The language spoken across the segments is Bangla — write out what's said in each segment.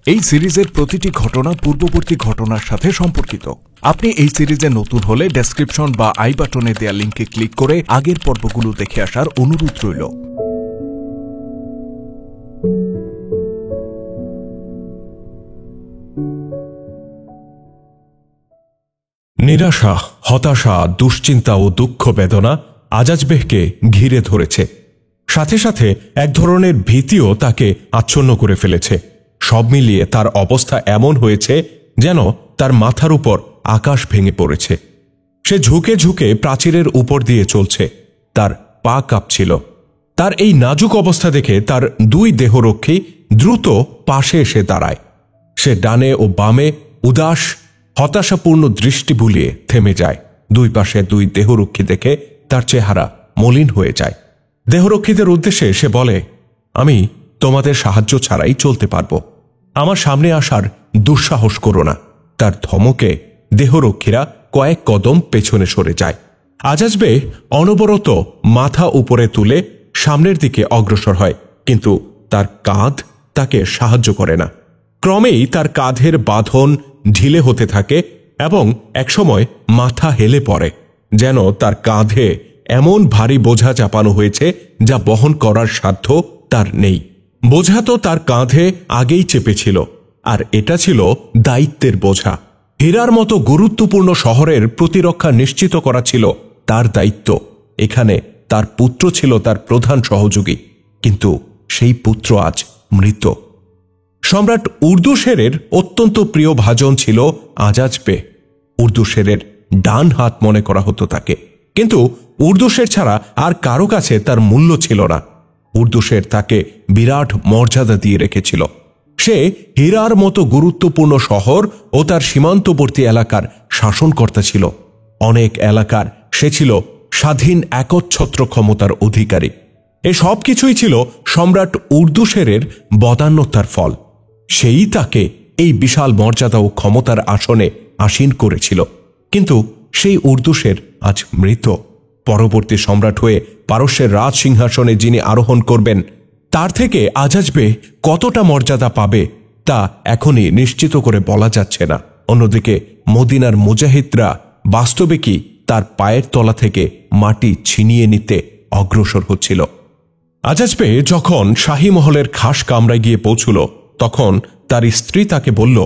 এই সিরিজের প্রতিটি ঘটনা পূর্ববর্তী ঘটনার সাথে সম্পর্কিত। আপনি এই সিরিজে নতুন হলে ডেসক্রিপশন বা আই বাটনে দেয়া লিঙ্কে ক্লিক করে আগের পর্বগুলো দেখে আসার অনুরোধ রইল। নিরাশা, হতাশা, দুশ্চিন্তা ও দুঃখ বেদনা আজাজ বেহকে ঘিরে ধরেছে। সাথে সাথে এক ধরনের ভীতিও তাকে আচ্ছন্ন করে ফেলেছে। সব মিলিয়ে তার অবস্থা এমন হয়েছে যেন তার মাথার উপর আকাশ ভেঙে পড়েছে। সে ঝুঁকে ঝুঁকে প্রাচীরের উপর দিয়ে চলছে। তার পা কাঁপছিল। তার এই নাজুক অবস্থা দেখে তার দুই দেহরক্ষী দ্রুত পাশে এসে দাঁড়ায়। সে ডানে ও বামে উদাস হতাশাপূর্ণ দৃষ্টি বুলিয়ে থেমে যায়। দুই পাশে দুই দেহরক্ষী দেখে তার চেহারা মলিন হয়ে যায়। দেহরক্ষীদের উদ্দেশ্যে সে বলে, আমি তোমাদের সাহায্য ছাড়াই চলতে পারব, আমার সামনে আসার দুঃসাহস করো না। তার ধমকে দেহরক্ষীরা কয়েক কদম পেছনে সরে যায়। আজাজ বেহ অনবরত মাথা উপরে তুলে সামনের দিকে অগ্রসর হয়, কিন্তু তার কাঁধ তাকে সাহায্য করে না। ক্রমেই তার কাঁধের বাঁধন ঢিলে হতে থাকে এবং একসময় মাথা হেলে পড়ে, যেন তার কাঁধে এমন ভারী বোঝা চাপানো হয়েছে যা বহন করার সাধ্য তার নেই। বোঝা তো তার কাঁধে আগেই চেপেছিল, আর এটা ছিল দায়িত্বের বোঝা। হীরার মতো গুরুত্বপূর্ণ শহরের প্রতিরক্ষা নিশ্চিত করা ছিল তার দায়িত্ব। এখানে তার পুত্র ছিল তার প্রধান সহযোগী, কিন্তু সেই পুত্র আজ মৃত। সম্রাট উর্দুশেরের অত্যন্ত প্রিয় ভাজন ছিল আজাজ বেহ। উর্দুশেরের ডান হাত মনে করা হতো তাকে, কিন্তু উর্দুশের ছাড়া আর কারো কাছে তার মূল্য ছিল না। উর্দুশের তাকে বিরাট মর্যাদা দিয়ে রেখেছিল। সে হীরার মতো গুরুত্বপূর্ণ শহর ও তার সীমান্তবর্তী এলাকার শাসনকর্তা ছিল। অনেক এলাকার সে ছিল স্বাধীন একচ্ছত্র ক্ষমতার অধিকারী। এ সব কিছুই ছিল সম্রাট উর্দুশেরের বদান্যতার ফল। সেই তাকে এই বিশাল মর্যাদা ও ক্ষমতার আসনে আসীন করেছিল। কিন্তু সেই উর্দুশের আজ মৃত। পরবর্তী সম্রাট হয়ে পারস্যের রাজ সিংহাসনে যিনি আরোহণ করবেন, তার থেকে আজাজ বেহ কতটা মর্যাদা পাবে তা এখনই নিশ্চিত করে বলা যাচ্ছে না। অন্যদিকে মদিনার মুজাহিদরা বাস্তবে কি তার পায়ের তলা থেকে মাটি ছিনিয়ে নিতে অগ্রসর হচ্ছিল। আজাজ বেহ যখন শাহী মহলের খাস কামরায় গিয়ে পৌঁছল, তখন তার স্ত্রী তাকে বলল,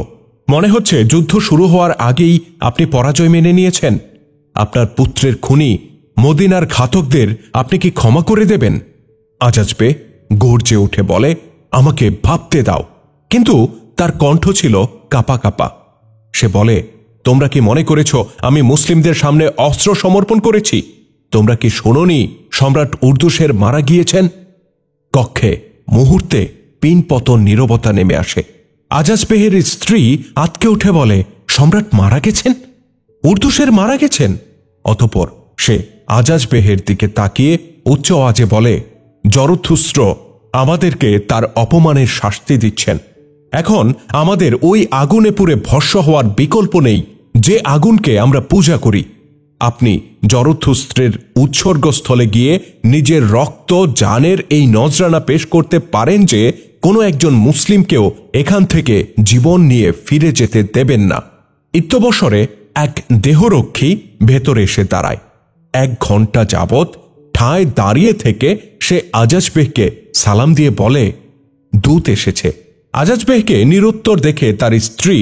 মনে হচ্ছে যুদ্ধ শুরু হওয়ার আগেই আপনি পরাজয় মেনে নিয়েছেন। আপনার পুত্রের খুনি মদিনার ঘাতকদের আপনি কি ক্ষমা করে দেবেন? আজাজ বেহ গর্জে উঠে বলে, আমাকে ভাবতে দাও। কিন্তু তার কণ্ঠ ছিল কাঁপা কাঁপা। সে বলে, তোমরা কি মনে করেছ আমি মুসলিমদের সামনে অস্ত্র সমর্পণ করেছি? তোমরা কি শোনোনি সম্রাট উর্দুশের মারা গিয়েছেন? কক্ষে মুহূর্তে পিনপতন নীরবতা নেমে আসে। আজাজ বেহের স্ত্রী আতকে উঠে বলে, সম্রাট মারা গেছেন? উর্দুশের মারা গেছেন? অতঃপর সে আজাজ বেহের দিকে তাকিয়ে উচ্চ আওয়াজে বলে, জরথুস্ত্র আমাদেরকে তার অপমানের শাস্তি দিচ্ছেন। এখন আমাদের ওই আগুনে পুড়ে ভস্ম হওয়ার বিকল্প নেই, যে আগুনকে আমরা পূজা করি। আপনি জরথুস্ত্রের উৎসর্গস্থলে গিয়ে নিজের রক্ত জানের এই নজরানা পেশ করতে পারেন যে কোনো একজন মুসলিমকেও এখান থেকে জীবন নিয়ে ফিরে যেতে দেবেন না। ইত্যবসরে এক দেহরক্ষী ভেতরে এসে দাঁড়ায়। 1 ঘন্টা যাবৎ ঠায় দাঁড়িয়ে থেকে সে আজাজ বেহকে সালাম দিয়ে বলে, দূত এসেছে। আজাজ বেহকে নিরুত্তর দেখে তার স্ত্রী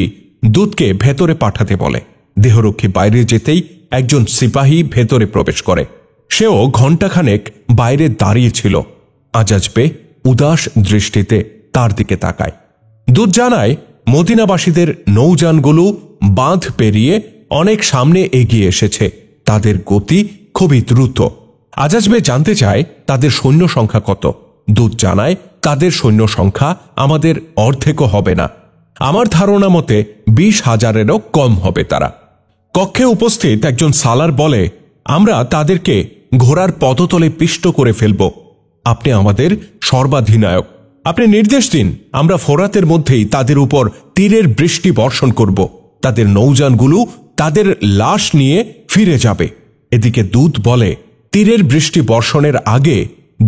দূতকে ভেতরে পাঠাতে বলে। দেহরক্ষী বাইরে যেতেই একজন সিপাহী ভেতরে প্রবেশ করে। সেও ঘণ্টাখানেক বাইরে দাঁড়িয়েছিল। আজাজ বেহ উদাস দৃষ্টিতে তার দিকে তাকায়। দূত জানায়, মদিনাবাসীদের নৌযানগুলো বাঁধ পেরিয়ে অনেক সামনে এগিয়ে এসেছে। তাদের গতি খুবই দ্রুত। আজাজ বেহ জানতে চায় তাদের সৈন্য সংখ্যা কত। দূত জানায়, তাদের সৈন্য সংখ্যা আমাদের অর্ধেকও হবে না। আমার ধারণা মতে 20,000-এরও কম হবে তারা। কক্ষে উপস্থিত একজন সালার বলে, আমরা তাদেরকে ঘোড়ার পদতলে পিষ্ট করে ফেলব। আপনি আমাদের সর্বাধিনায়ক। আপনি নির্দেশ দিন, আমরা ফোরাতের মধ্যেই তাদের উপর তীরের বৃষ্টি বর্ষণ করব। তাদের নৌযানগুলো তাদের লাশ নিয়ে ফিরে যাবে। এদিকে দূত বলে, তীরের বৃষ্টি বর্ষণের আগে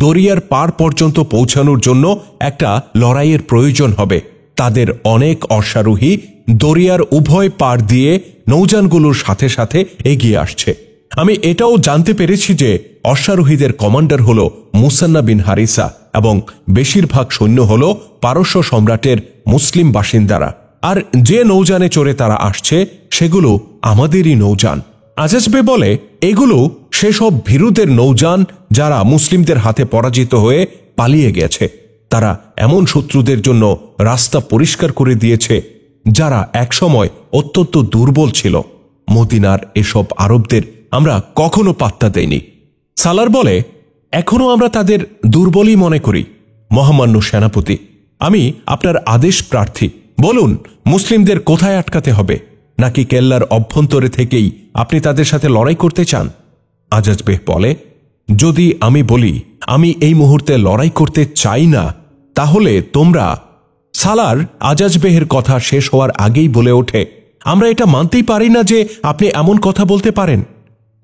দরিয়ার পার পর্যন্ত পৌঁছানোর জন্য একটা লড়াইয়ের প্রয়োজন হবে। তাদের অনেক অশ্বারোহী দরিয়ার উভয় পাড় দিয়ে নৌযানগুলোর সাথে সাথে এগিয়ে আসছে। আমি এটাও জানতে পেরেছি যে অশ্বারোহীদের কমান্ডার হল মুসান্না বিন হারিসা এবং বেশিরভাগ সৈন্য হল পারস্য সম্রাটের মুসলিম বাসিন্দারা। আর যে নৌযানে চড়ে তারা আসছে সেগুলো আমাদেরই নৌযান। আজাজবে বলে এগুলো সেসব ভীরুদের নৌযান যারা মুসলিমদের হাতে পরাজিত হয়ে পালিয়ে গেছে। তারা এমন শত্রুদের জন্য রাস্তা পরিষ্কার করে দিয়েছে যারা একসময় অত্যন্ত দুর্বল ছিল। মদিনার এসব আরবদের আমরা কখনো পাত্তা দেইনি। সালার বলে এখনো আমরা তাদের দুর্বলই মনে করি। মহামান্য সেনাপতি, আমি আপনার আদেশ প্রার্থী। বলুন মুসলিমদের কোথায় আটকাতে হবে, নাকি কেল্লার অভ্যন্তরে থেকেই আপনি তাদের সাথে লড়াই করতে চান? আজাজ বেহ বলে, যদি আমি বলি আমি এই মুহূর্তে লড়াই করতে চাই না, তাহলে তোমরা। সালার আজাজ বেহের কথা শেষ হওয়ার আগেই বলে ওঠে, আমরা এটা মানতেই পারি না যে আপনি এমন কথা বলতে পারেন।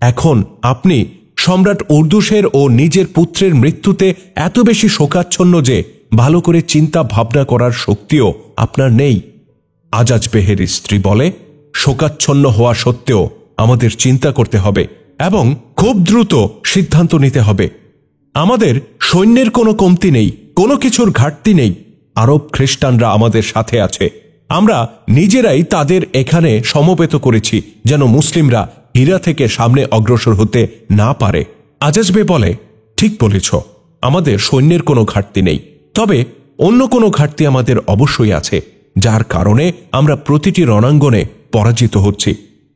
এখন আপনি সম্রাট উর্দুসের ও নিজের পুত্রের মৃত্যুতে এত বেশি শোকাচ্ছন্ন যে ভালো করে চিন্তা ভাবনা করার শক্তিও আপনার নেই। আজাজ বেহের স্ত্রী বলে, শোকাচ্ছন্ন হওয়া সত্ত্বেও আমাদের চিন্তা করতে হবে এবং খুব দ্রুত সিদ্ধান্ত নিতে হবে। আমাদের সৈন্যের কোনো কমতি নেই, কোনো কিছুর ঘাটতি নেই। আরব খ্রিস্টানরা আমাদের সাথে আছে। আমরা নিজেরাই তাদের এখানে সমবেত করেছি যেন মুসলিমরা হীরা থেকে সামনে অগ্রসর হতে না পারে। আজাজবে বলে, ঠিক বলেছ, আমাদের সৈন্যের কোনো ঘাটতি নেই, তবে অন্য কোনো ঘাটতি আমাদের অবশ্যই আছে, যার কারণে আমরা প্রতিটি রণাঙ্গনে পরাজিত হচ্ছি।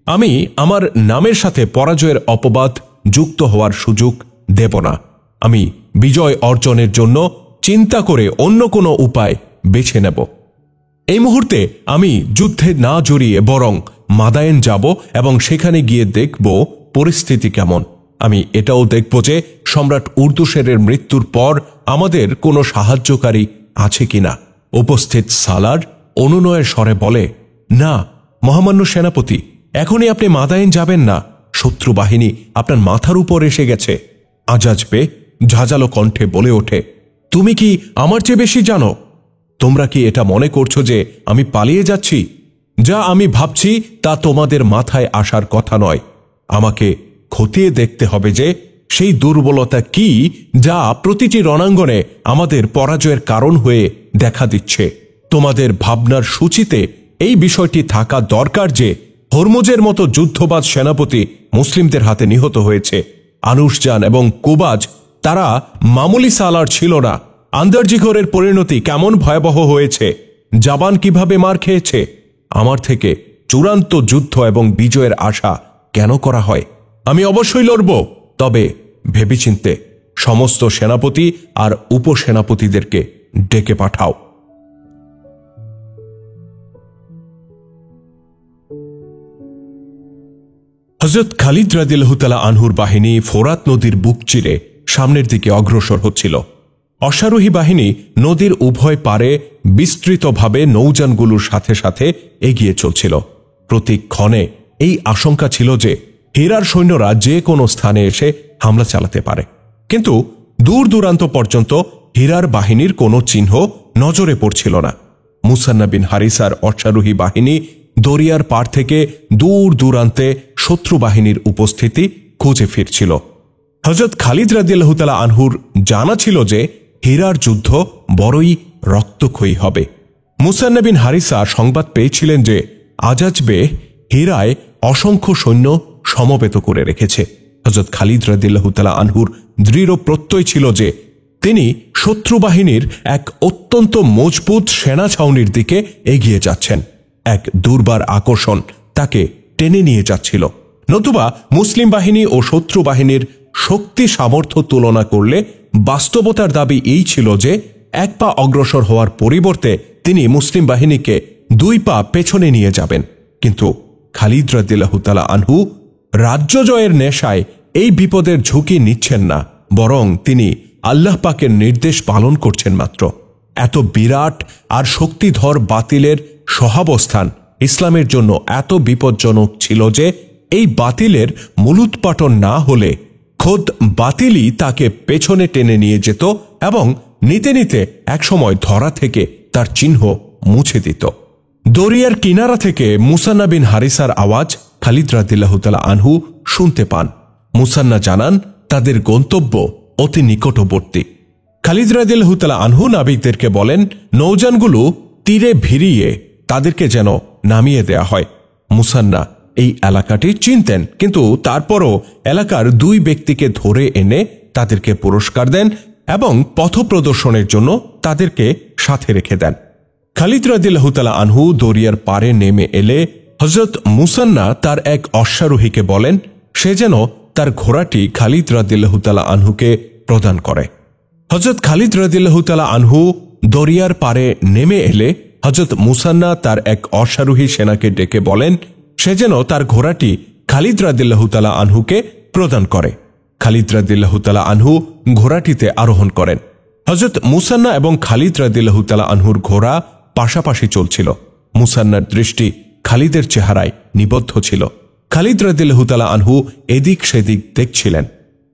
আমি আমার নামের সাথে পরাজয়ের অপবাদ যুক্ত হওয়ার সুযোগ দেব না। আমি বিজয় অর্জনের জন্য চিন্তা করে অন্য কোনো উপায় বেছে নেব। এই মুহূর্তে আমি যুদ্ধে না জড়িয়ে বরং মাদায়েন যাব এবং সেখানে গিয়ে দেখব পরিস্থিতি কেমন। আমি এটাও দেখব যে সম্রাট উর্দুসেরের মৃত্যুর পর আমাদের কোনো সাহায্যকারী আছে কিনা। উপস্থিত সালার অনুনয়ের স্বরে বলে, না মহামান্য সেনাপতি, এখনই আপনি মাদায়েন যাবেন না। শত্রু বাহিনী আপনার মাথার উপর এসে গেছে। আজাজবে ঝাঁঝালো কণ্ঠে বলে ওঠে, তুমি কি আমার চেয়ে বেশি জানো? তোমরা কি এটা মনে করছো যে আমি পালিয়ে যাচ্ছি? যা আমি ভাবছি তা তোমাদের মাথায় আসার কথা নয়। আমাকে খতিয়ে দেখতে হবে যে সেই দুর্বলতা কি যা প্রতিটি রণাঙ্গনে আমাদের পরাজয়ের কারণ হয়ে দেখা দিচ্ছে। তোমাদের ভাবনার সূচিতে এই বিষয়টি থাকা দরকার যে হরমুজের মতো যুদ্ধবাজ সেনাপতি মুসলিমদের হাতে নিহত হয়েছে। আনুশজান এবং কুবাজ তারা মামুলি সালার ছিল না। আন্দারজিঘরের পরিণতি কেমন ভয়াবহ হয়েছে, জাবান কিভাবে মার খেয়েছে। আমার থেকে চূড়ান্ত যুদ্ধ এবং বিজয়ের আশা কেন করা হয়? আমি অবশ্যই লড়ব, তবে ভেবেচিন্তে। সমস্ত সেনাপতি আর উপসেনাপতিদেরকে ডেকে পাঠাও। হযরত খালিদ রাদিয়াল্লাহু তাআলা আনহুর বাহিনী ফোরাত নদীর বুক চিরে সামনের দিকে অগ্রসর হচ্ছিল। অশ্বারোহী বাহিনী নদীর উভয় পারে বিস্তৃতভাবে নৌযানগুলোর সাথে সাথে এগিয়ে চলছিল। প্রতি ক্ষণে এই আশঙ্কা ছিল যে হীরার সৈন্যরা যে কোনো স্থানে এসে হামলা চালাতে পারে, কিন্তু দূর দূরান্ত পর্যন্ত হীরার বাহিনীর কোনো চিহ্ন নজরে পড়ছিল না। মুসান্না বিন হারিসার অশ্বারোহী বাহিনী দরিয়ার পার থেকে দূর দূরান্তে শত্রু বাহিনীর উপস্থিতি খুঁজে ফিরছিল। হযরত খালিদ রাদিয়াল্লাহু তাআলা আনহুর জানা ছিল যে হীরার যুদ্ধ বড়ই রক্তক্ষয়ী হবে। মুসান্না বিন হারিসা সংবাদ পেয়েছিলেন যে আজাজবে হীরায় অসংখ্য সৈন্য সমবেত করে রেখেছে। হযরত খালিদ রাদিয়াল্লাহু তাআলা আনহুর দৃঢ় প্রত্যয় ছিল যে তিনি শত্রু বাহিনীর এক অত্যন্ত মজবুত সেনা ছাউনির দিকে এগিয়ে যাচ্ছেন। এক দুর্বার আকর্ষণ তাকে টেনে নিয়ে যাচ্ছিল। নতুবা মুসলিম বাহিনী ও শত্রু বাহিনীর শক্তি সামর্থ্য তুলনা করলে বাস্তবতার দাবি এই ছিল যে এক পা অগ্রসর হওয়ার পরিবর্তে তিনি মুসলিম বাহিনীকে 2 পা পেছনে নিয়ে যাবেন। কিন্তু খালিদ রাদিয়াল্লাহু তাআলা আনহু রাজ্য জয়ের নেশায় এই বিপদের ঝুঁকি নিচ্ছেন না, বরং তিনি আল্লাহ পাকের নির্দেশ পালন করছেন মাত্র। এত বিরাট আর শক্তিধর বাতিলের সহাবস্থান ইসলামের জন্য এত বিপজ্জনক ছিল যে এই বাতিলের মূলোৎপাটন না হলে খোদ বাতিলই তাকে পেছনে টেনে নিয়ে যেত এবং নিতে নিতে একসময় ধরা থেকে তার চিহ্ন মুছে দিত। দরিয়ার কিনারা থেকে মুসান্না বিন হারিসার আওয়াজ খালিদ রাদিয়াল্লাহু তাআলা আনহু শুনতে পান। মুসান্না জানান তাদের গন্তব্য অতি নিকটবর্তী। খালিদ রাদিয়াল্লাহু তাআলা আনহু নাবিকদেরকে বলেন, নৌযানগুলো তীরে ভিড়িয়ে তাদেরকে যেন নামিয়ে দেয়া হয়। মুসান্না এই এলাকাটি চিনতেন, কিন্তু তারপরও এলাকার 2 ব্যক্তিকে ধরে এনে তাদেরকে পুরস্কার দেন এবং পথ প্রদর্শনের জন্য তাদেরকে সাথে রেখে দেন। খালিদ রাদিয়াল্লাহু তাআলা আনহু দরিয়ার পারে নেমে এলে হযরত মুসান্না তার এক অশ্বারোহীকে বলেন সে যেন তার ঘোড়াটি খালিদ রাদিয়াল্লাহু তাআলা আনহুকে প্রদান করে। হযরত খালিদ রাদিয়াল্লাহু তাআলা আনহু দরিয়ার পারে নেমে এলে হযরত মুসান্না তার এক অশ্বারোহী সেনাকে ডেকে বলেন সে যেন তার ঘোড়াটি খালিদ রাদিয়াল্লাহু তাআলা আনহুকে প্রদান করে। খালিদ রাদিয়াল্লাহু তাআলা আনহু ঘোড়াটিতে আরোহণ করেন। হযরত মুসান্না এবং খালিদ রাদিয়াল্লাহু তাআলা আনহুর ঘোড়া পাশাপাশি চলছিল। মুসান্নার দৃষ্টি খালিদের চেহারায় নিবদ্ধ ছিল। খালিদ রাদিয়াল্লাহু তাআলা আনহু এদিক সেদিক দেখছিলেন।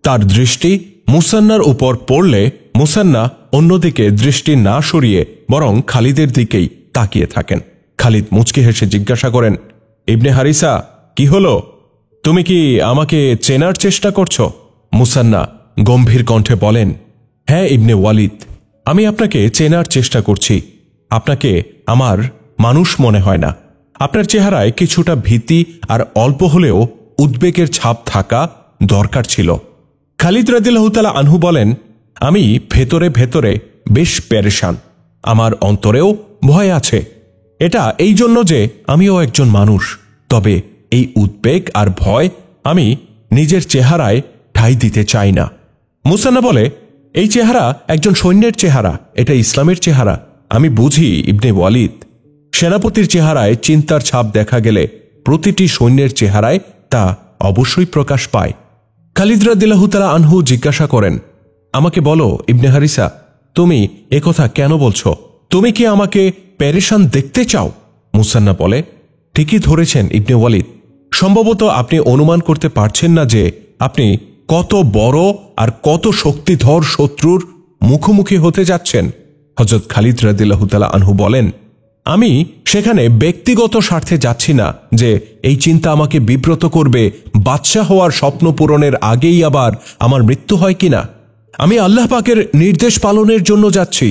তার দৃষ্টি মুসান্নার উপর পড়লে মুসান্না অন্যদিকে দৃষ্টি না সরিয়ে বরং খালিদের দিকেই তাকিয়ে থাকেন। খালিদ মুচকি হেসে জিজ্ঞাসা করেন, ইবনে হারিসা, কি হলো? তুমি কি আমাকে চেনার চেষ্টা করছো? মুসান্না গম্ভীর কণ্ঠে বলেন, হ্যাঁ ইবনে ওয়ালিদ, আমি আপনাকে চেনার চেষ্টা করছি। আপনাকে আমার মানুষ মনে হয় না। আপনার চেহারায় কিছুটা ভীতি আর অল্প হলেও উদ্বেগের ছাপ থাকা দরকার ছিল। খালিদ রাদিয়াল্লাহু তাআলা আনহু বলেন, আমি ভেতরে ভেতরে বেশ পেরেশান। আমার অন্তরেও ভয় আছে। এটা এই জন্য যে আমিও একজন মানুষ, তবে এই উদ্বেগ আর ভয় আমি নিজের চেহারায় ঠাঁই দিতে চাই না। মুসান্না বলে, এই চেহারা একজন সৈন্যের চেহারা, এটা ইসলামের চেহারা। আমি বুঝি ইবনে ওয়ালিদ, সেনাপতির চেহারায় চিন্তার ছাপ দেখা গেলে প্রতিটি সৈন্যের চেহারায় তা অবশ্যই প্রকাশ পায়। খালিদ রাদিয়াল্লাহু তাআলা আনহু জিজ্ঞাসা করেন, আমাকে বলো ইবনে হারিসা, তুমি একথা কেন বলছো? তুমি কি আমাকে পেরেশান দেখতে চাও? মুসান্না বলে, ঠিকই ধরেছেন ইবনে ওয়ালিদ। সম্ভবত আপনি অনুমান করতে পারছেন না যে আপনি কত বড় আর কত শক্তিধর শত্রুর মুখোমুখি হতে যাচ্ছেন। হযরত খালিদ রাদিয়াল্লাহু তাআলা আনহু বলেন, আমি সেখানে ব্যক্তিগত স্বার্থে যাচ্ছি না যে এই চিন্তা আমাকে বিব্রত করবে বাদশাহ হওয়ার স্বপ্ন পূরণের আগেই আবার আমার মৃত্যু হয় কিনা। আমি আল্লাহ পাকের নির্দেশ পালনের জন্য যাচ্ছি।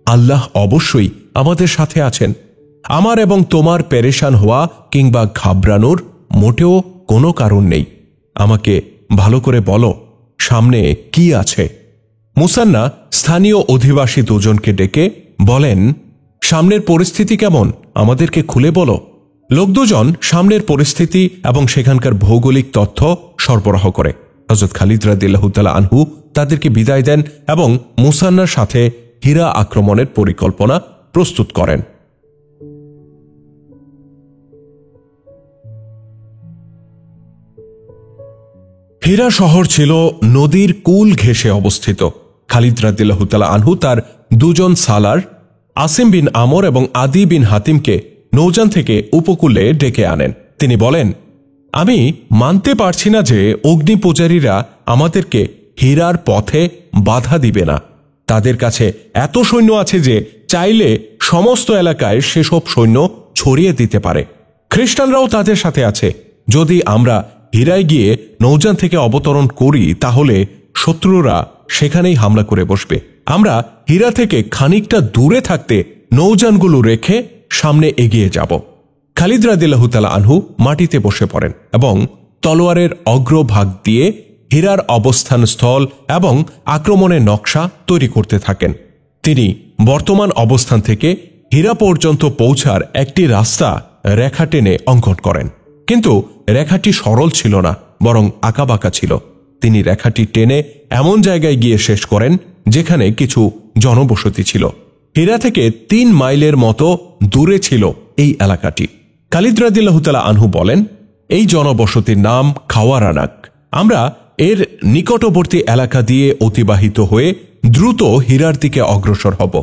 আল্লাহ অবশ্যই আমাদের সাথে আছেন। আমার এবং তোমার পেরেশান হওয়া কিংবা ঘাবড়ানোর মোটেও কোনো কারণ নেই। আমাকে ভালো করে বলো, সামনে কি আছে? মুসান্না স্থানীয় অধিবাসী 2 জনকে ডেকে বলেন, সামনের পরিস্থিতি কেমন, আমাদেরকে খুলে বলো। লোক 2 জন সামনের পরিস্থিতি এবং সেখানকার ভৌগোলিক তথ্য সরবরাহ করে। হযরত খালিদ রাদিয়াল্লাহু তাআলা আনহু তাদেরকে বিদায় দেন এবং মুসান্নার সাথে হীরা আক্রমণের পরিকল্পনা প্রস্তুত করেন। হীরা শহর ছিল নদীর কুল ঘেঁষে অবস্থিত। খালিদ রাদিয়াল্লাহু তাআলা আনহু তার 2 জন সালার আসিম বিন আমর এবং আদি বিন হাতিমকে নৌযান থেকে উপকূলে ডেকে আনেন। তিনি বলেন, আমি মানতে পারছি না যে অগ্নি পূজারীরা আমাদেরকে হীরার পথে বাধা দিবে না। তাদের কাছে এত সৈন্য আছে যে চাইলে সমস্ত এলাকায় সেসব সৈন্য ছড়িয়ে দিতে পারে। খ্রিস্টানরাও তাদের সাথে আছে। যদি আমরা হীরায় গিয়ে নৌযান থেকে অবতরণ করি তাহলে শত্রুরা সেখানেই হামলা করে বসবে। আমরা হীরা থেকে খানিকটা দূরে থাকতে নৌযানগুলো রেখে সামনে এগিয়ে যাব। খালিদ রাদিয়াল্লাহু তাআলা আনহু মাটিতে বসে পড়েন এবং তলোয়ারের অগ্রভাগ দিয়ে হীরার অবস্থান স্থল এবং আক্রমণের নকশা তৈরি করতে থাকেন। তিনি বর্তমান অবস্থান থেকে হীরা পর্যন্ত পৌঁছার একটি রাস্তা রেখা টেনে অঙ্কন করেন, কিন্তু রেখাটি সরল ছিল না, বরং আঁকাবাঁকা ছিল। তিনি রেখাটি টেনে এমন জায়গায় গিয়ে শেষ করেন যেখানে কিছু জনবসতি ছিল। হীরা থেকে 3 মাইলের মতো দূরে ছিল এই এলাকাটি। খালিদ রাদিয়াল্লাহু তাআলা আনহু বলেন, এই জনবসতির নাম খাওয়ারানাক। আমরা এর নিকটবর্তী এলাকা দিয়ে অতিবাহিত হয়ে দ্রুত হীরার দিকে অগ্রসর হব।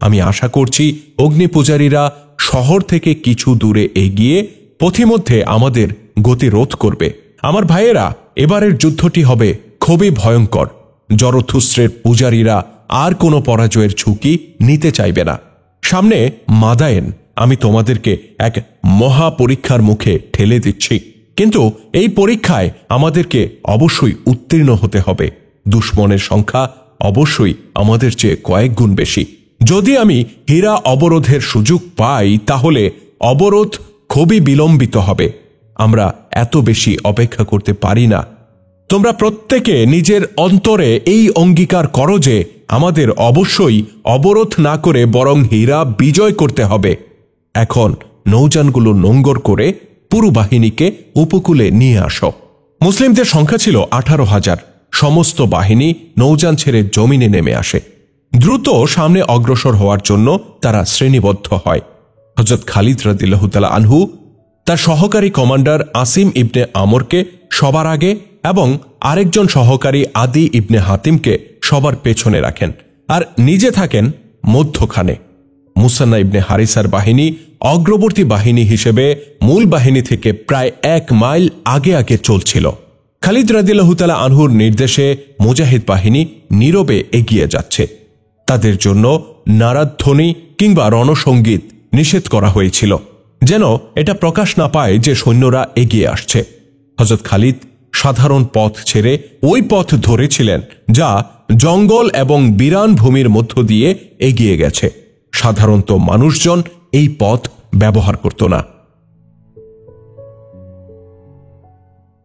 আমি আশা করছি অগ্নিপূজারীরা শহর থেকে কিছু দূরে এগিয়ে পথিমধ্যে আমাদের গতি রোধ করবে। আমার ভাইয়েরা, এবারের যুদ্ধটি হবে খুবই ভয়ঙ্কর। জরথুস্ত্রের পূজারীরা আর কোনো পরাজয়ের ঝুঁকি নিতে চাইবে না। সামনে মাদায়েন, আমি তোমাদেরকে এক মহা পরীক্ষার মুখে ঠেলে দিচ্ছি, কিন্তু এই পরীক্ষায় আমাদেরকে অবশ্যই উত্তীর্ণ হতে হবে। দুশমনের সংখ্যা অবশ্যই আমাদের চেয়ে কয়েক গুণ বেশি। যদি আমি হীরা অবরোধের সুযোগ পাই তাহলে অবরোধ খুবই বিলম্বিত হবে। আমরা এত বেশি অপেক্ষা করতে পারি না। তোমরা প্রত্যেকে নিজের অন্তরে এই অঙ্গীকার করো যে আমাদের অবশ্যই অবরোধ না করে বরং হীরা বিজয় করতে হবে। এখন নৌযানগুলো নোঙ্গর করে পুরো বাহিনীকে উপকূলে নিয়ে আসো। মুসলিমদের সংখ্যা ছিল 18,000। সমস্ত বাহিনী নৌযান ছেড়ে জমিনে নেমে আসে। দ্রুত সামনে অগ্রসর হওয়ার জন্য তারা শ্রেণীবদ্ধ হয়। হযরত খালিদ রাদিয়াল্লাহু তাআলা আনহু তার সহকারী কমান্ডার আসিম ইবনে আমরকে সবার আগে এবং আরেকজন সহকারী আদি ইবনে হাতিমকে সবার পেছনে রাখেন, আর নিজে থাকেন মধ্যখানে। মুসান্না ইবনে হারিসার বাহিনী অগ্রবর্তী বাহিনী হিসেবে মূল বাহিনী থেকে প্রায় 1 মাইল আগে আগে চলছিল। খালিদ রাদিয়াল্লাহু তাআলা আনহুর নির্দেশে মুজাহিদ বাহিনী নীরবে এগিয়ে যাচ্ছে। তাদের জন্য নারাধ্বনি কিংবা রণসঙ্গীত নিষেধ করা হয়েছিল, যেন এটা প্রকাশ না পায় যে সৈন্যরা এগিয়ে আসছে। হযরত খালিদ সাধারণ পথ ছেড়ে ওই পথ ধরেছিলেন যা জঙ্গল এবং বিরান ভূমির মধ্য দিয়ে এগিয়ে গেছে। সাধারণত মানুষজন এই পথ ব্যবহার করত না।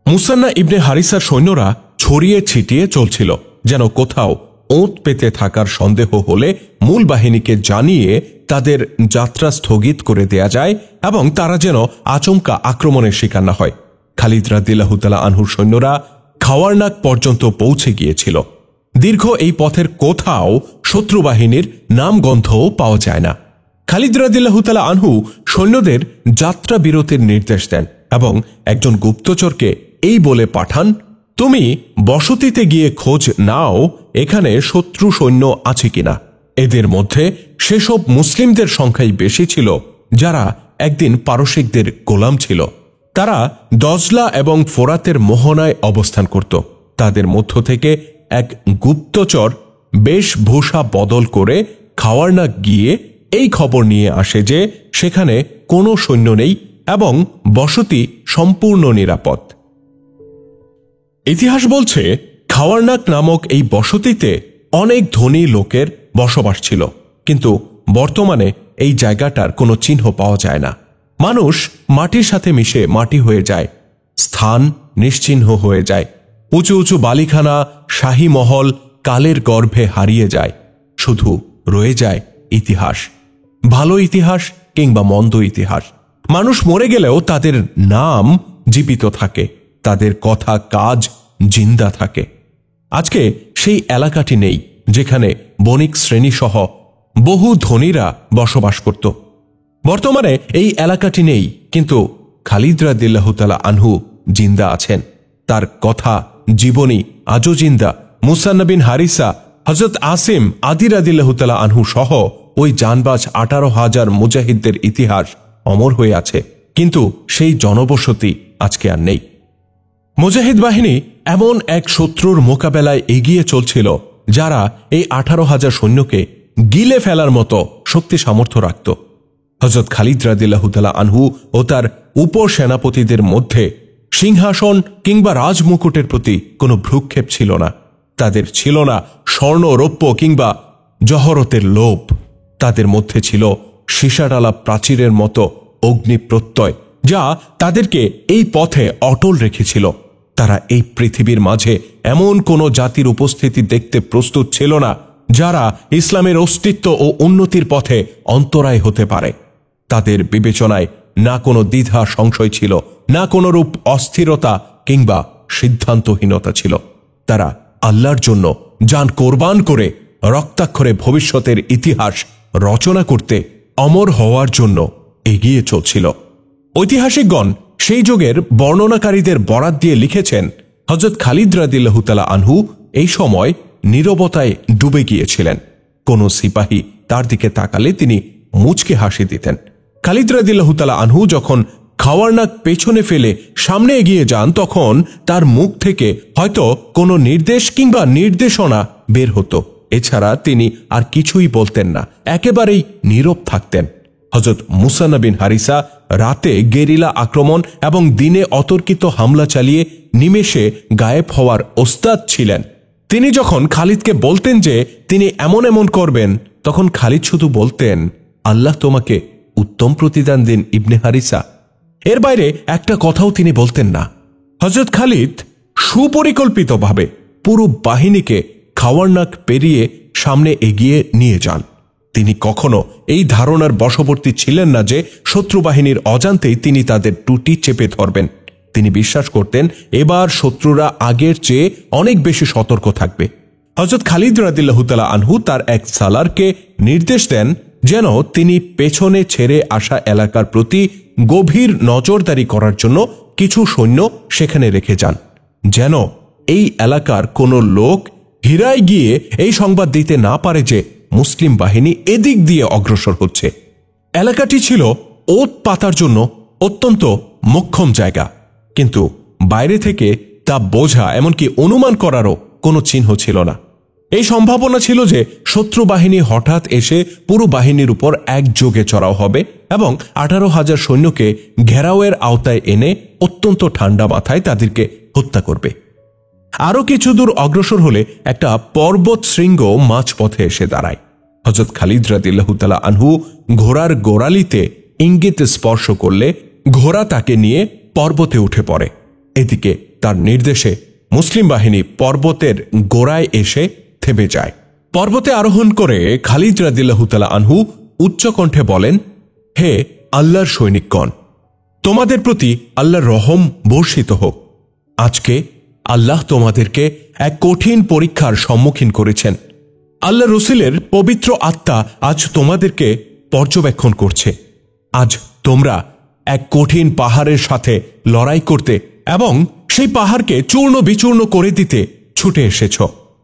মুসান্না ইবনে হারিসার সৈন্যরা ছড়িয়ে ছিটিয়ে চলছিল, যেন কোথাও ওঁত পেতে থাকার সন্দেহ হলে মূল বাহিনীকে জানিয়ে তাদের যাত্রা স্থগিত করে দেয়া যায় এবং তারা যেন আচমকা আক্রমণের শিকার না হয়। খালিদ রাদিয়াল্লাহু তাআলা আনহুর সৈন্যরা খাওয়ারনাক পর্যন্ত পৌঁছে গিয়েছিল। দীর্ঘ এই পথের কোথাও শত্রু বাহিনীর নামগন্ধও পাওয়া যায় না। খালিদ রাদিয়াল্লাহু তাআলা আনহু সৈন্যদের যাত্রা বিরতির নির্দেশ দেন এবং একজন গুপ্তচরকে এই বলে পাঠান, তুমি বসতিতে গিয়ে খোঁজ নাও এখানে শত্রু সৈন্য আছে কিনা। এদের মধ্যে সেসব মুসলিমদের সংখ্যাই বেশি ছিল যারা একদিন পারসিকদের গোলাম ছিল। তারা দজলা এবং ফোরাতের মোহনায় অবস্থান করত। তাদের মধ্য থেকে এক গুপ্তচর বেশভূষা বদল করে খাওয়ারনাক গিয়ে এই খবর নিয়ে আসে যে সেখানে কোনো সৈন্য নেই এবং বসতি সম্পূর্ণ নিরাপদ। ইতিহাস বলছে খাওয়ারনাক নামক এই বসতিতে অনেক ধনী লোকের বসবাস ছিল, কিন্তু বর্তমানে এই জায়গাটার কোনো চিহ্ন পাওয়া যায় না। মানুষ মাটির সাথে মিশে মাটি হয়ে যায়, স্থান নিশ্চিহ্ন হয়ে যায়। উঁচু উঁচু বালিখানা, শাহী মহল কালের গর্ভে হারিয়ে যায়। শুধু রয়ে যায় ইতিহাস, ভালো ইতিহাস কিংবা মন্দ ইতিহাস। মানুষ মরে গেলেও তাদের নাম জীবিত থাকে, তাদের কথা কাজ জিন্দা থাকে। আজকে সেই এলাকাটি নেই যেখানে বণিক শ্রেণীসহ বহু ধনীরা বসবাস করত। বর্তমানে এই এলাকাটি নেই, কিন্তু খালিদ রাদিয়াল্লাহু তাআলা আনহু জিন্দা আছেন। তার কথা জীবনী আজও জিন্দা। মুসান্না বিন হারিসা, হযরত আসিম আদি রাদিয়াল্লাহু তাআলা আনহু সহ ওই জানবাজ 18,000 মুজাহিদদের ইতিহাস অমর হয়ে আছে, কিন্তু সেই জনবসতি আজকে আর নেই। মুজাহিদ বাহিনী এমন এক শত্রুর মোকাবেলায় এগিয়ে চলছিল যারা এই 18,000 সৈন্যকে গিলে ফেলার মতো শক্তি সামর্থ্য রাখত। হযরত খালিদ রাদিয়াল্লাহু তাআলা আনহু ও তার উপসেনাপতিদের মধ্যে সিংহাসন কিংবা রাজমুকুটের প্রতি কোনো ভ্রুক্ষেপ ছিল না। তাদের ছিল না স্বর্ণ রৌপ্য কিংবা জহরতের লোভ। তাদের মধ্যে ছিল সীসাডালা প্রাচীরের মতো অগ্নি প্রত্যয়, যা তাদেরকে এই পথে অটল রেখেছিল। তারা এই পৃথিবীর মাঝে এমন কোনো জাতির উপস্থিতি দেখতে প্রস্তুত ছিল না যারা ইসলামের অস্তিত্ব ও উন্নতির পথে অন্তরায় হতে পারে। তাদের বিবেচনায় না কোনো দ্বিধা সংশয় ছিল, না কোনো রূপ অস্থিরতা কিংবা সিদ্ধান্তহীনতা ছিল। তারা আল্লাহর জন্য জান কোরবান করে রক্তাক্ষরে ভবিষ্যতের ইতিহাস রচনা করতে, অমর হওয়ার জন্য এগিয়ে চলছিল। ঐতিহাসিকগণ সেই যুগের বর্ণনাকারীদের বরাত দিয়ে লিখেছেন, হযরত খালিদ রাদিয়াল্লাহু তাআলা আনহু এই সময় নীরবতায় ডুবে গিয়েছিলেন। কোন সিপাহী তার দিকে তাকালে তিনি মুচকে হাসি দিতেন। খালিদ রাদিয়াল্লাহু তাআলা আনহু যখন খাওয়ারনাক পেছনে ফেলে সামনে এগিয়ে যান, তখন তার মুখ থেকে হয়তো কোনো নির্দেশ কিংবা নির্দেশনা বের হতো, এছাড়া তিনি আর কিছুই বলতেন না, একেবারেই নীরব থাকতেন। হযরত মুসা বিন হারিসা রাতে গেরিলা আক্রমণ এবং দিনে অতর্কিত হামলা চালিয়ে নিমেষে গায়েব হওয়ার ওস্তাদ ছিলেন। তিনি যখন খালিদকে বলতেন যে তিনি এমন এমন করবেন, তখন খালিদ শুধু বলতেন, আল্লাহ তোমাকে উত্তম প্রতিদান দিন ইবনে হারিসা। এর বাইরে একটা কথাও তিনি বলতেন না। হযরত খালিদ সুপরিকল্পিতভাবে পুরো বাহিনীকে খাওয়ার নাক পেরিয়ে সামনে এগিয়ে নিয়ে যান। তিনি কখনো এই ধারণার বশবর্তী ছিলেন না যে শত্রু বাহিনীর অজান্তেই তিনি তাদের টুটি চেপে ধরবেন। তিনি বিশ্বাস করতেন এবার শত্রুরা আগের চেয়ে অনেক বেশি সতর্ক থাকবে। হযরত খালিদ রাদিয়াল্লাহু তাআলা আনহু তার এক সালারকে নির্দেশ দেন যেন তিনি পেছনে ছেড়ে আসা এলাকার প্রতি গভীর নজরদারি করার জন্য কিছু সৈন্য সেখানে রেখে যান, যেন এই এলাকার কোনো লোক হিরায় গিয়ে এই সংবাদ দিতে না পারে যে মুসলিম বাহিনী এদিক দিয়ে অগ্রসর হচ্ছে। এলাকাটি ছিল ওত পাতার জন্য অত্যন্ত মোক্ষম জায়গা, কিন্তু বাইরে থেকে তা বোঝা এমনকি অনুমান করারও কোনো চিহ্ন ছিল না। এই সম্ভাবনা ছিল যে শত্রু বাহিনী হঠাৎ এসে পুরো বাহিনীর উপর একযোগে চড়াও হবে এবং 18,000 সৈন্যকে ঘেরাওয়ের আওতায় এনে অত্যন্ত ঠান্ডা মাথায় তাদেরকে হত্যা করবে। আরও কিছু দূর অগ্রসর হলে একটা পর্বত শৃঙ্গ মাঝপথে এসে দাঁড়ায়। হযরত খালিদ রাদিয়াল্লাহু তাআলা আনহু ঘোড়ার গোড়ালিতে ইঙ্গিত স্পর্শ করলে ঘোড়া তাকে নিয়ে পর্বতে উঠে পড়ে। এদিকে তার নির্দেশে মুসলিম বাহিনী পর্বতের গোড়ায় এসে থেমে যায়। পর্বতে আরোহণ করে খালিদ রাদিয়াল্লাহু তাআলা আনহু উচ্চকণ্ঠে বলেন, হে আল্লাহর সৈনিকগণ, তোমাদের প্রতি আল্লাহর রহম বর্ষিত হোক। আজকে আল্লাহ তোমাদেরকে এক কঠিন পরীক্ষার সম্মুখীন করেছেন। আল্লাহ রসুলের পবিত্র আত্মা আজ তোমাদেরকে পর্যবেক্ষণ করছে। আজ তোমরা এক কঠিন পাহাড়ের সাথে লড়াই করতে এবং সেই পাহাড়কে চূর্ণ বিচূর্ণ করে দিতে ছুটে এসেছ।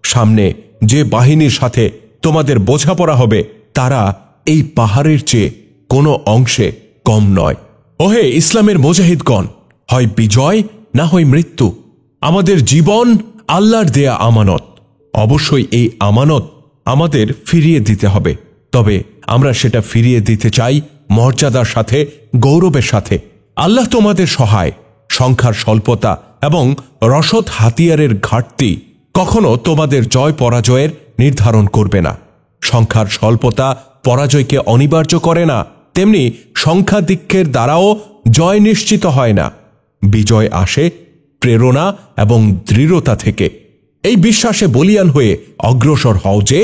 সামনে যে বাহিনীর সাথে তোমাদের বোঝাপড়া হবে তারা এই পাহাড়ের চেয়ে কোনো অংশে কম নয়। ওহে ইসলামের মুজাহিদগণ, হয় বিজয় না হয় মৃত্যু। আমাদের জীবন আল্লাহর দেয়া আমানত। অবশ্যই এই আমানত আমাদের ফিরিয়ে দিতে হবে, তবে আমরা সেটা ফিরিয়ে দিতে চাই মর্যাদার সাথে, গৌরবের সাথে। আল্লাহ তোমাদের সহায়। সংখ্যার স্বল্পতা এবং রসদ হাতিয়ারের ঘাটতি কখনো তোমাদের জয় পরাজয়ের নির্ধারণ করবে না। সংখ্যার স্বল্পতা পরাজয়কে অনিবার্য করে না, তেমনি সংখ্যাধিক্যের দ্বারাও জয় নিশ্চিত হয় না। বিজয় আসে প্রেরণা এবং দৃঢ়তা থেকে। এই বিশ্বাসে বলিয়ান হয়ে অগ্রসর হও যে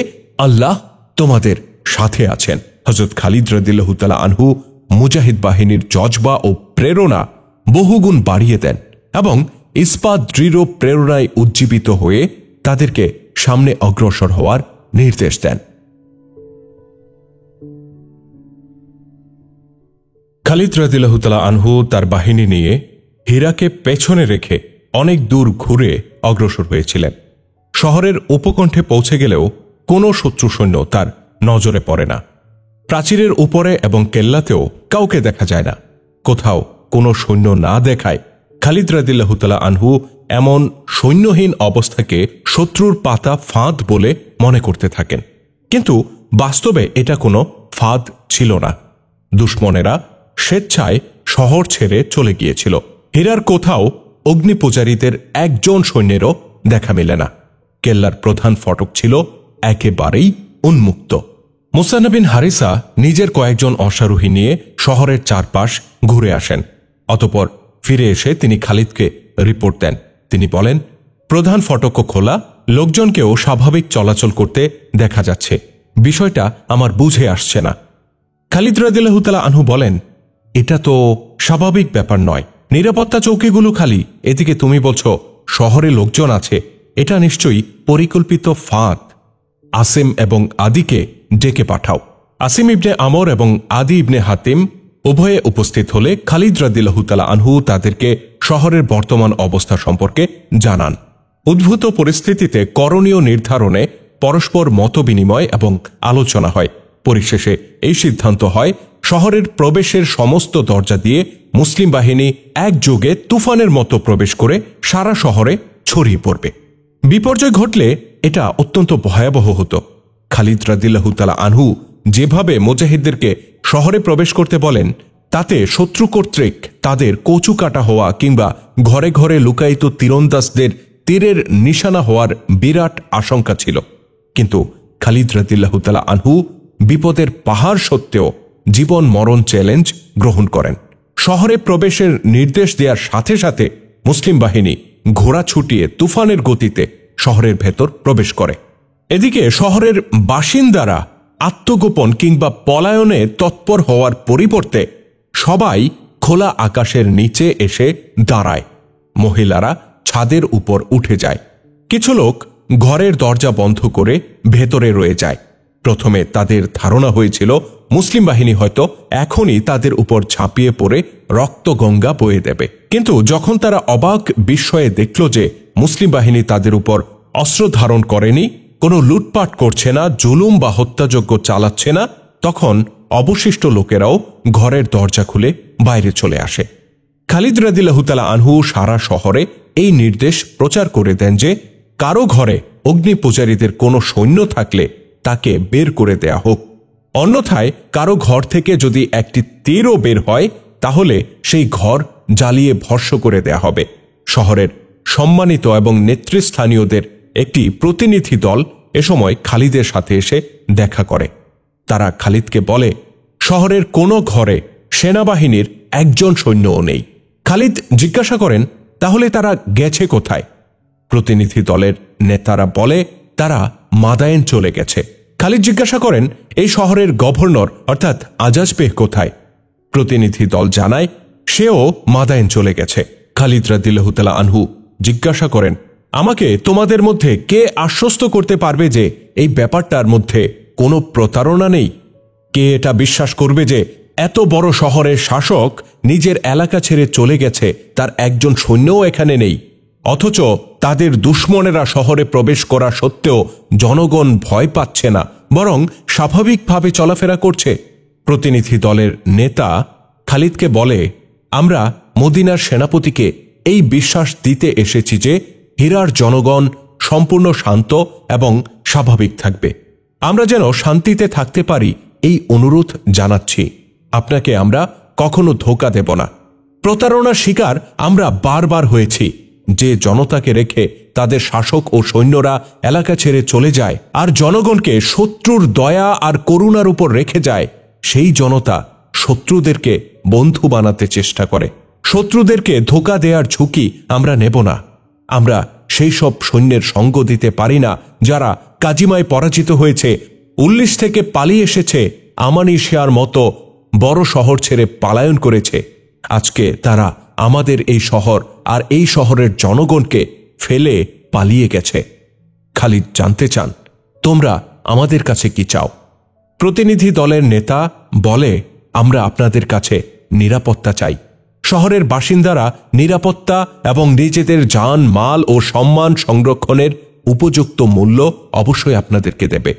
আল্লাহ তোমাদের সাথে আছেন। হযরত খালিদ রাদিয়াল্লাহু তাআলা আনহু মুজাহিদ বাহিনীর জজবা ও প্রেরণা বহুগুণ বাড়িয়ে দেন এবং ইস্পাত দৃঢ় প্রেরণায় উজ্জীবিত হয়ে তাদেরকে সামনে অগ্রসর হওয়ার নির্দেশ দেন। খালিদ রাদিয়াল্লাহু তাআলা আনহু তার বাহিনী নিয়ে হীরাকে পেছনে রেখে অনেক দূর ঘুরে অগ্রসর হয়েছিলেন। শহরের উপকণ্ঠে পৌঁছে গেলেও কোনো শত্রু সৈন্য তার নজরে পড়ে না। প্রাচীরের উপরে এবং কেল্লাতেও কাউকে দেখা যায় না। কোথাও কোনো সৈন্য না দেখায় খালিদ রাদিয়াল্লাহু তাআলা আনহু এমন সৈন্যহীন অবস্থাকে শত্রুর পাতা ফাঁদ বলে মনে করতে থাকেন, কিন্তু বাস্তবে এটা কোনো ফাঁদ ছিল না। দুশমনেরা স্বেচ্ছায় শহর ছেড়ে চলে গিয়েছিল। হীরার কোথাও অগ্নিপূজারীদের একজন সৈন্যেরও দেখা মেলে না। কেল্লার প্রধান ফটক ছিল একেবারেই উন্মুক্ত। মুসা বিন হারিসা নিজের কয়েকজন অশ্বারোহী নিয়ে শহরের চারপাশ ঘুরে আসেন। অতঃপর ফিরে এসে তিনি খালিদকে রিপোর্ট দেন। তিনি বলেন, প্রধান ফটক খোলা, লোকজনকেও স্বাভাবিক চলাচল করতে দেখা যাচ্ছে। বিষয়টা আমার বুঝে আসছে না। খালিদ রাদিয়াল্লাহু তাআলা আনহু বলেন, এটা তো স্বাভাবিক ব্যাপার নয়। নিরাপত্তা চৌকিগুলো খালি, এদিকে তুমি বলছো শহরে লোকজন আছে। এটা নিশ্চয়ই পরিকল্পিত ফাঁদ। আসিম এবং আদিকে ডেকে পাঠাও। আসিম ইবনে আমর এবং আদি ইবনে হাতিম উভয়ে উপস্থিত হলে খালিদ রাদিয়াল্লাহু তাআলা আনহু তাদেরকে শহরের বর্তমান অবস্থা সম্পর্কে জানান। উদ্ভূত পরিস্থিতিতে করণীয় নির্ধারণে পরস্পর মতবিনিময় এবং আলোচনা হয়। পরিশেষে এই সিদ্ধান্ত হয় শহরের প্রবেশের সমস্ত দরজা দিয়ে মুসলিম বাহিনী একযোগে তুফানের মতো প্রবেশ করে সারা শহরে ছড়িয়ে পড়বে। বিপর্যয় ঘটলে এটা অত্যন্ত ভয়াবহ হতো। খালিদ রাদিয়াল্লাহু তাআলা আনহু যেভাবে মুজাহিদদেরকে শহরে প্রবেশ করতে বলেন, তাতে শত্রু কর্তৃক তাদের কচু কাটা হওয়া কিংবা ঘরে ঘরে লুকায়িত তীরন্দাজদের তীরের নিশানা হওয়ার বিরাট আশঙ্কা ছিল। কিন্তু খালিদ রাদিয়াল্লাহু তাআলা আনহু বিপদের পাহাড় সত্ত্বেও জীবন মরণ চ্যালেঞ্জ গ্রহণ করেন। শহরে প্রবেশের নির্দেশ দেওয়ার সাথে সাথে মুসলিম বাহিনী ঘোড়া ছুটিয়ে তুফানের গতিতে শহরের ভেতর প্রবেশ করে। এদিকে শহরের বাসিন্দারা আত্মগোপন কিংবা পলায়নে তৎপর হওয়ার পরিবর্তে সবাই খোলা আকাশের নিচে এসে দাঁড়ায়। মহিলারা ছাদের উপর উঠে যায়। কিছু লোক ঘরের দরজা বন্ধ করে ভেতরে রয়ে যায়। প্রথমে তাদের ধারণা হয়েছিল মুসলিম বাহিনী হয়তো এখনই তাদের উপর ঝাঁপিয়ে পড়ে রক্তগঙ্গা বয়ে দেবে, কিন্তু যখন তারা অবাক বিস্ময়ে দেখল যে মুসলিম বাহিনী তাদের উপর অস্ত্র ধারণ করেনি, কোনো লুটপাট করছে না, জুলুম বা হত্যাযজ্ঞ চালাচ্ছে না, তখন অবশিষ্ট লোকেরাও ঘরের দরজা খুলে বাইরে চলে আসে। খালিদ রাদিয়াল্লাহু তাআলা আনহু সারা শহরে এই নির্দেশ প্রচার করে দেন যে কারো ঘরে অগ্নি পূজারীদের কোনো সৈন্য থাকলে তাকে বের করে দেয়া হোক, অন্যথায় কারো ঘর থেকে যদি একটি তীরও বের হয় তাহলে সেই ঘর জ্বালিয়ে ভস্ম করে দেয়া হবে। শহরের সম্মানিত এবং নেতৃস্থানীয়দের একটি প্রতিনিধি দল এ সময় খালিদের সাথে এসে দেখা করে। তারা খালিদকে বলে, শহরের কোনো ঘরে সেনাবাহিনীর একজন সৈন্যও নেই। খালিদ জিজ্ঞাসা করেন, তাহলে তারা গেছে কোথায়? প্রতিনিধি দলের নেতারা বলে, তারা মাদায়েন চলে গেছে। খালিদ জিজ্ঞাসা করেন, এই শহরের গভর্নর অর্থাৎ আজাজ বেগ কোথায়? প্রতিনিধি দল জানায় সেও মাদায়েন চলে গেছে। খালিদ রাদিয়াল্লাহু তাআলা আনহু জিজ্ঞাসা করেন, আমাকে তোমাদের মধ্যে কে আশ্বস্ত করতে পারবে যে এই ব্যাপারটার মধ্যে কোনো প্রতারণা নেই? কে এটা বিশ্বাস করবে যে এত বড় শহরের শাসক নিজের এলাকা ছেড়ে চলে গেছে, তার একজন সৈন্যও এখানে নেই, অথচ তাদের দুশমনেরা শহরে প্রবেশ করা সত্ত্বেও জনগণ ভয় পাচ্ছে না, বরং স্বাভাবিকভাবে চলাফেরা করছে? প্রতিনিধি দলের নেতা খালিদকে বলে, আমরা মদিনার সেনাপতিকে এই বিশ্বাস দিতে এসেছি যে হীরার জনগণ সম্পূর্ণ শান্ত এবং স্বাভাবিক থাকবে। আমরা যেন শান্তিতে থাকতে পারি এই অনুরোধ জানাচ্ছি। আপনাকে আমরা কখনো ধোঁকা দেব না। প্রতারণার শিকার আমরা বারবার হয়েছি। যে জনতাকে রেখে তাদের শাসক ও সৈন্যরা এলাকা ছেড়ে চলে যায় আর জনগণকে শত্রুর দয়া আর করুণার উপর রেখে যায়, সেই জনতা শত্রুদেরকে বন্ধু বানাতে চেষ্টা করে। শত্রুদেরকে ধোঁকা দেওয়ার ঝুঁকি আমরা নেব না। আমরা সেই সব সৈন্যের সঙ্গ দিতে পারি না যারা কাজিমায় পরাজিত হয়েছে, উল্লিশ থেকে পালিয়ে এসেছে, আমানিশিয়ার মতো বড় শহর ছেড়ে পালায়ন করেছে। আজকে তারা আমাদের এই শহর আর এই শহরের জনগণকে ফেলে পালিয়ে গেছে। খালিদ জানতে চান, তোমরা আমাদের কাছে কি চাও? প্রতিনিধি দলের নেতা বলে, আমরা আপনাদের কাছে নিরাপত্তা চাই। শহরের বাসিন্দারা নিরাপত্তা এবং নিজেদের জান মাল ও সম্মান সংরক্ষণের উপযুক্ত মূল্য অবশ্যই আপনাদেরকে দেবে।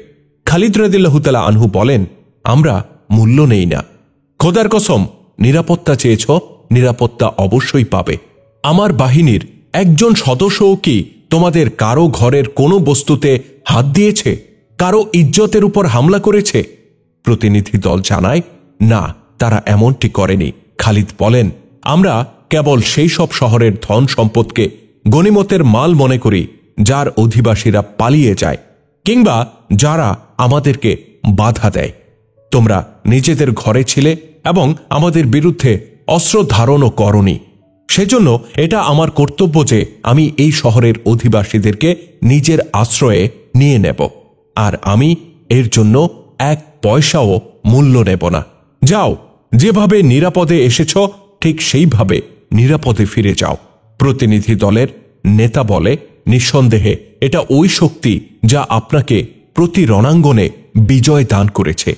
খালিদ রাদিয়াল্লাহু তাআলা আনহু বলেন, আমরা মূল্য নেই না। খোদার কসম, নিরাপত্তা চেয়েছ, নিরাপত্তা অবশ্যই পাবে। আমার বাহিনীর একজন সদস্যও কি তোমাদের কারো ঘরের কোনো বস্তুতে হাত দিয়েছে, কারো ইজ্জতের উপর হামলা করেছে? প্রতিনিধি দল জানায়, না, তারা এমনটি করেনি। খালিদ বলেন, আমরা কেবল সেই সব শহরের ধন সম্পদকে গনিমতের মাল মনে করি যার অধিবাসীরা পালিয়ে যায় কিংবা যারা আমাদেরকে বাধা দেয়। তোমরা নিজেদের ঘরে ছিলে এবং আমাদের বিরুদ্ধে অস্ত্র ধারণও করনি। সেজন্য এটা আমার কর্তব্য যে আমি এই শহরের অধিবাসীদেরকে নিজের আশ্রয়ে নিয়ে নেব, আর আমি এর জন্য এক পয়সাও মূল্য নেব না। যাও, যেভাবে নিরাপদে এসেছ ঠিক সেইভাবে নিরাপদে ফিরে যাও। প্রতিনিধি দলের নেতা বলে, নিঃসন্দেহে এটা ওই শক্তি যা আপনাকে প্রতি রণাঙ্গনে বিজয় দান করেছে।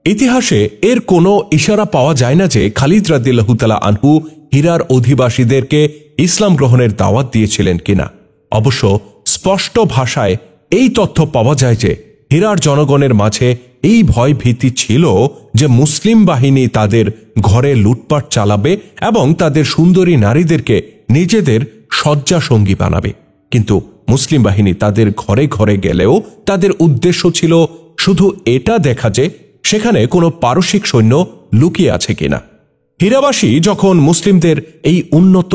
ইতিহাসে এর কোনো ইশারা পাওয়া যায় না যে খালিদ রাদিয়াল্লাহু তাআলা আনহু হীরার অধিবাসীদেরকে ইসলাম গ্রহণের দাওয়াত দিয়েছিলেন কিনা। অবশ্য স্পষ্ট ভাষায় এই তথ্য পাওয়া যায় যে হীরার জনগণের মাঝে এই ভয় ভীতি ছিল যে মুসলিম বাহিনী তাদের ঘরে লুটপাট চালাবে এবং তাদের সুন্দরী নারীদেরকে নিজেদের শয্যা সঙ্গী বানাবে। কিন্তু মুসলিম বাহিনী তাদের ঘরে ঘরে গেলেও তাদের উদ্দেশ্য ছিল শুধু এটা দেখা যে সেখানে কোনো পারসিক সৈন্য লুকিয়ে আছে কিনা। হীরাবাসী যখন মুসলিমদের এই উন্নত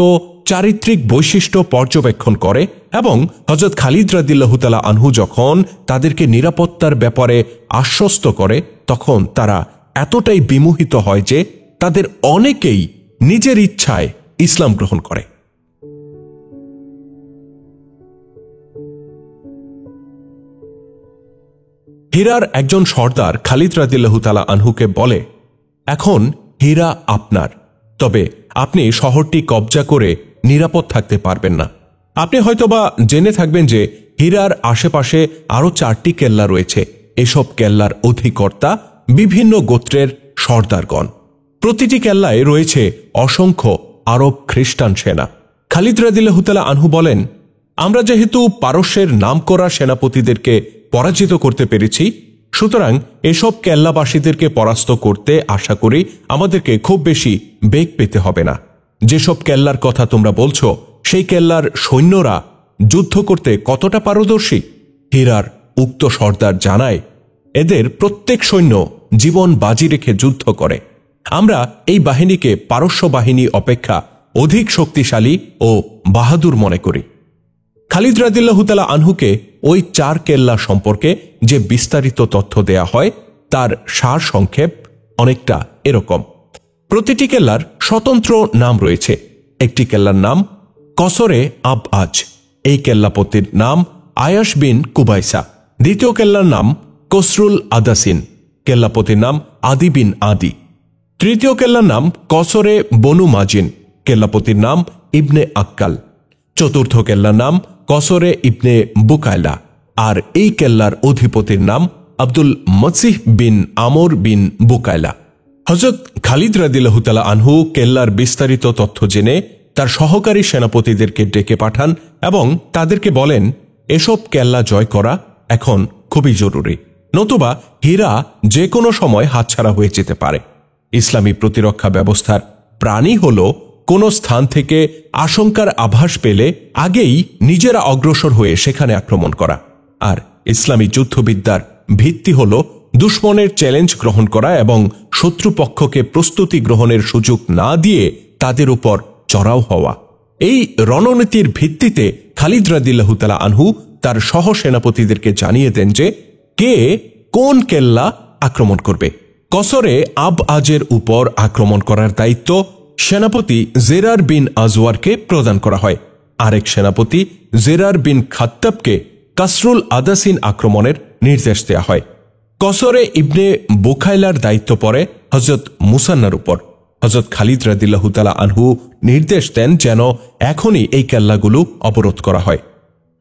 চারিত্রিক বৈশিষ্ট্য পর্যবেক্ষণ করে এবং হযরত খালিদ রাদিয়াল্লাহু তাআলা আনহু যখন তাদেরকে নিরাপত্তার ব্যাপারে আশ্বস্ত করে, তখন তারা এতটাই বিমোহিত হয় যে তাদের অনেকেই নিজের ইচ্ছায় ইসলাম গ্রহণ করে। হীরার একজন সর্দার খালিদ রাদিয়াল্লাহু তাআলা আনহুকে বলে, এখন হীরা আপনার, তবে আপনি শহরটি কবজা করে নিরাপদ থাকতে পারবেন না। আপনি হয়তোবা জেনে থাকবেন যে হীরার আশেপাশে আরো 4টি কেল্লা রয়েছে। এসব কেল্লার অধিকর্তা বিভিন্ন গোত্রের সর্দারগণ। প্রতিটি কেল্লায় রয়েছে অসংখ্য আরব খ্রিস্টান সেনা। খালিদ রাদিয়াল্লাহু তাআলা আনহু বলেন, আমরা যেহেতু পারস্যের নামকরা সেনাপতিদেরকে পরাজিত করতে পেরেছি, সুতরাং এসব কেল্লাবাসীদেরকে পরাস্ত করতে আশা করি আমাদেরকে খুব বেশি বেগ পেতে হবে না। যেসব কেল্লার কথা তোমরা বলছো, সেই কেল্লার সৈন্যরা যুদ্ধ করতে কতটা পারদর্শী? হীরার উক্ত সর্দার জানায়, এদের প্রত্যেক সৈন্য জীবন বাজি রেখে যুদ্ধ করে। আমরা এই বাহিনীকে পারস্য বাহিনী অপেক্ষা অধিক শক্তিশালী ও বাহাদুর মনে করি। খালিদ রাদিয়াল্লাহু তাআলা আনহুকে ওই 4 কেল্লা সম্পর্কে যে বিস্তারিত তথ্য দেয়া হয় তার সার সংক্ষেপ অনেকটা এরকম। প্রতিটি কেল্লার স্বতন্ত্র নাম রয়েছে। একটি কেল্লার নাম কসরে আব আজ, এই কেল্লাপতির নাম আয়াস বিন কুবাইসা। দ্বিতীয় কেল্লার নাম কসরুল আদাসিন, কেল্লাপতির নাম আদি বিন আদি। তৃতীয় কেল্লার নাম কসরে বনু মাজিন, কেল্লাপতির নাম ইবনে আক্কাল। চতুর্থ কেল্লার নাম কসরে ইবনে বুকায়লা, আর এই কেল্লার অধিপতির নাম আব্দুল মসিহ বিন আমর বিন বুকায়লা। হযরত খালিদ রাদিয়াল্লাহু তাআলা আনহু কেল্লার বিস্তারিত তথ্য জেনে তার সহকারী সেনাপতিদেরকে ডেকে পাঠান এবং তাদেরকে বলেন, এসব কেল্লা জয় করা এখন খুবই জরুরি, নতুবা হীরা যে কোনো সময় হাতছাড়া হয়ে যেতে পারে। ইসলামী প্রতিরক্ষা ব্যবস্থার প্রাণী হল কোন স্থান থেকে আশঙ্কার আভাস পেলে আগেই নিজেরা অগ্রসর হয়ে সেখানে আক্রমণ করা। আর ইসলামী যুদ্ধবিদ্যার ভিত্তি হল দুশমনের চ্যালেঞ্জ গ্রহণ করা এবং শত্রুপক্ষকে প্রস্তুতি গ্রহণের সুযোগ না দিয়ে তাদের উপর চড়াও হওয়া। এই রণনীতির ভিত্তিতে খালিদ রাদিয়াল্লাহু তাআলা আনহু তার সহ সেনাপতিদেরকে জানিয়ে দেন যে কে কোন কেল্লা আক্রমণ করবে। কসরে আব আজের উপর আক্রমণ করার দায়িত্ব সেনাপতি জেরার বিন আজওয়ারকে প্রদান করা হয়। আরেক সেনাপতি জেরার বিন খাত্তাবকে কাসরুল আদাসিন আক্রমণের নির্দেশ দেয়া হয়। কসরে ইবনে বুখাইলার দায়িত্ব পড়ে হযরত মুসান্নার উপর। হযরত খালিদ রাদিয়াল্লাহু তাআলা আনহু নির্দেশ দেন যেন এখনই এই কেল্লাগুলো অবরোধ করা হয়।